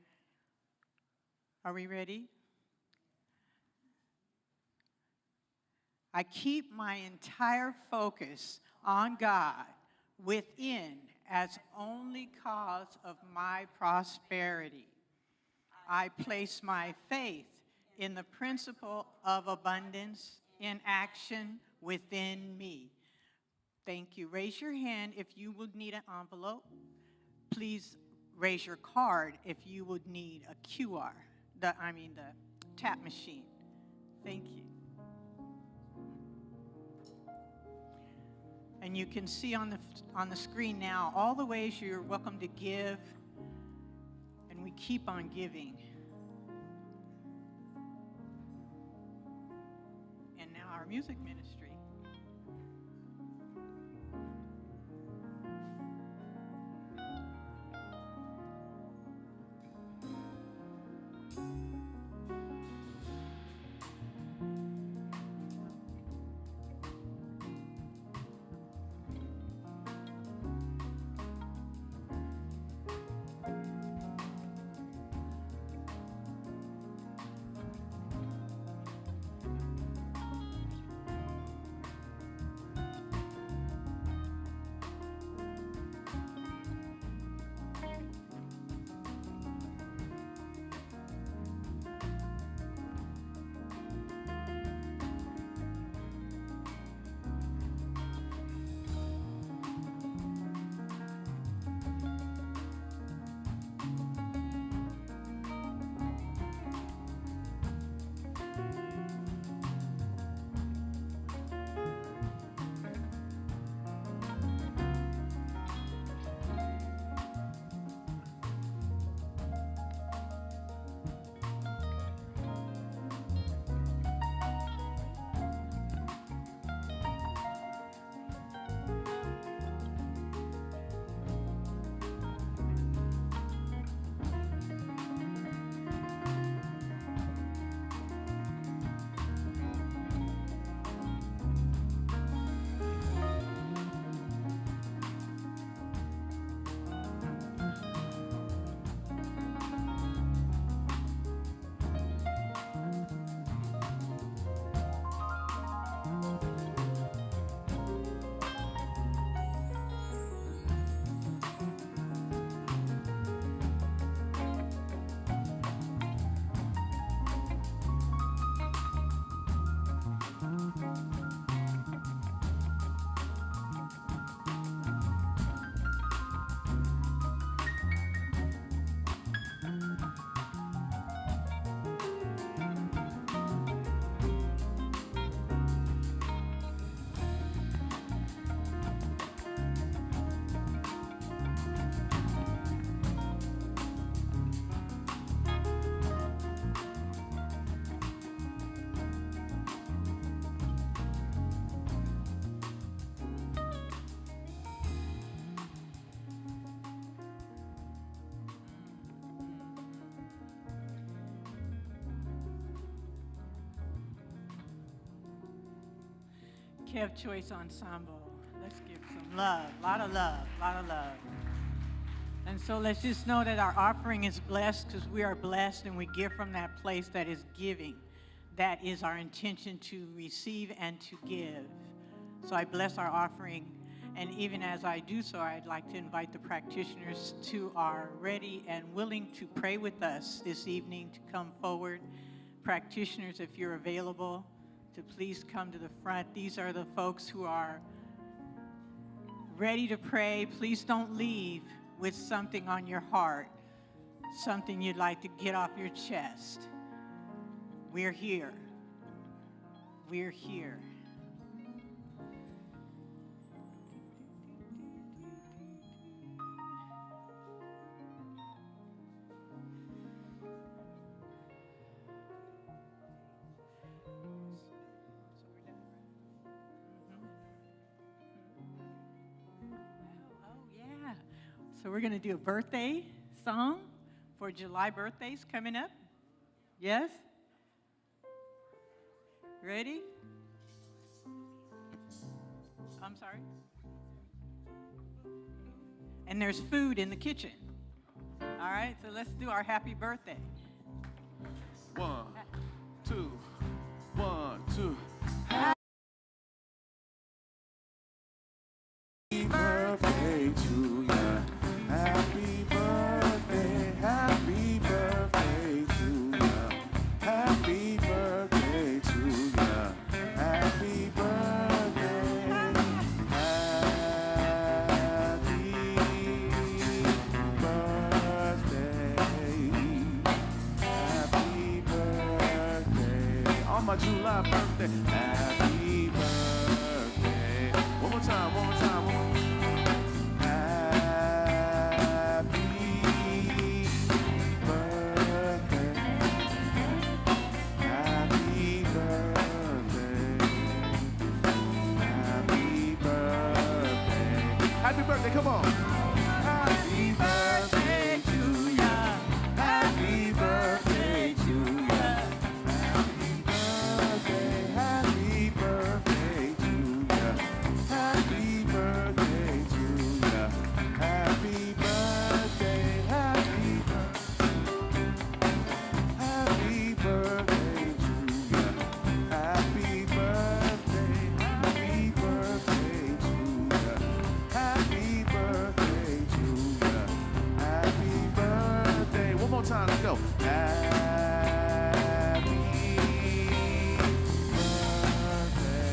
Are we ready? I keep my entire focus on God within as only cause of my prosperity. I place my faith in the principle of abundance in action within me. Thank you. Raise your hand if you would need an envelope. Please raise your card if you would need a QR, the tap machine. Thank you. And you can see on the screen now all the ways you're welcome to give, and we keep on giving. And now our music ministry. Kev Choice Ensemble. Let's give some love, a lot of love, a lot of love. And so let's just know that our offering is blessed because we are blessed and we give from that place that is giving. That is our intention, to receive and to give. So I bless our offering. And even as I do so, I'd like to invite the practitioners who are ready and willing to pray with us this evening to come forward. Practitioners, if you're available, to please come to the front. These are the folks who are ready to pray. Please don't leave with something on your heart, something you'd like to get off your chest. We're here. We're here. So we're going to do a birthday song for July birthdays coming up. Yes? Ready? I'm sorry? and there's food in the kitchen. All right, so let's do our happy birthday. 1, 2, 1, 2. Happy birthday to ya. Happy birthday to ya. Happy birthday to ya. Happy birthday. Happy birthday. On my July birthday. Happy birthday. One more time, one more time, one more time. Happy birthday. Happy birthday. Happy birthday. Happy birthday, come on. Happy birthday to ya. Happy birthday to ya. Happy birthday to ya. Happy birthday to ya. Happy birthday, happy birthday to ya. Happy birthday, happy birthday to ya. Happy birthday to ya. Happy birthday. One more time, let's go. Happy birthday.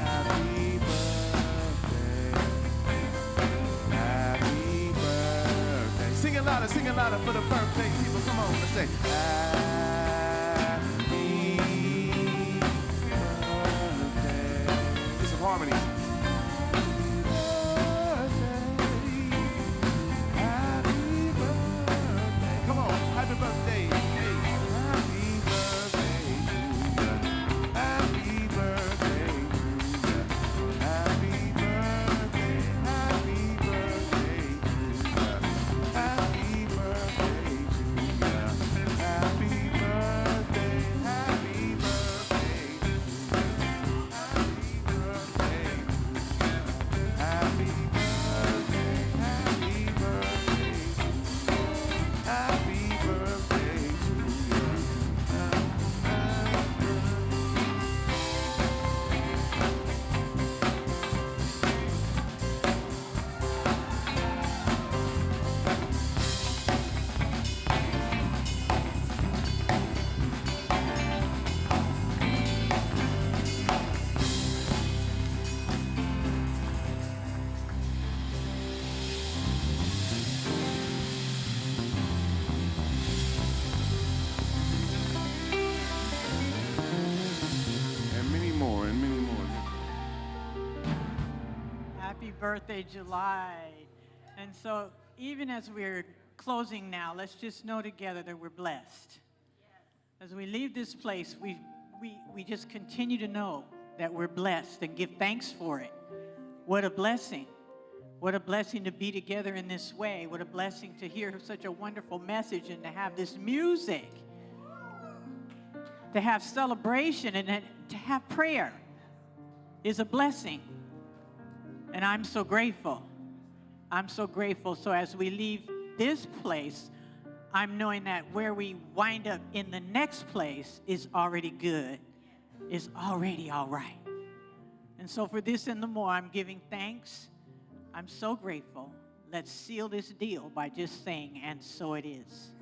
Happy birthday. Happy birthday. Sing it louder for the birthday people. Come on, let's say happy birthday. Get some harmonies. Happy birthday. Come on, happy birthday. Hey. Happy birthday to ya. Happy birthday to ya. Happy birthday. Happy birthday to ya. Happy birthday to ya. Happy birthday. Happy birthday to ya. Happy birthday to ya. Happy birthday. Happy birthday to ya. Happy birthday to ya. And many more, and many more. Happy birthday, July. And so even as we're closing now, let's just know together that we're blessed. As we leave this place, we just continue to know that we're blessed and give thanks for it. What a blessing. What a blessing to be together in this way. What a blessing to hear such a wonderful message and to have this music. To have celebration and then to have prayer is a blessing. And I'm so grateful. I'm so grateful. So as we leave this place, I'm knowing that where we wind up in the next place is already good, is already all right. And so for this and the more, I'm giving thanks. I'm so grateful. Let's seal this deal by just saying, and so it is.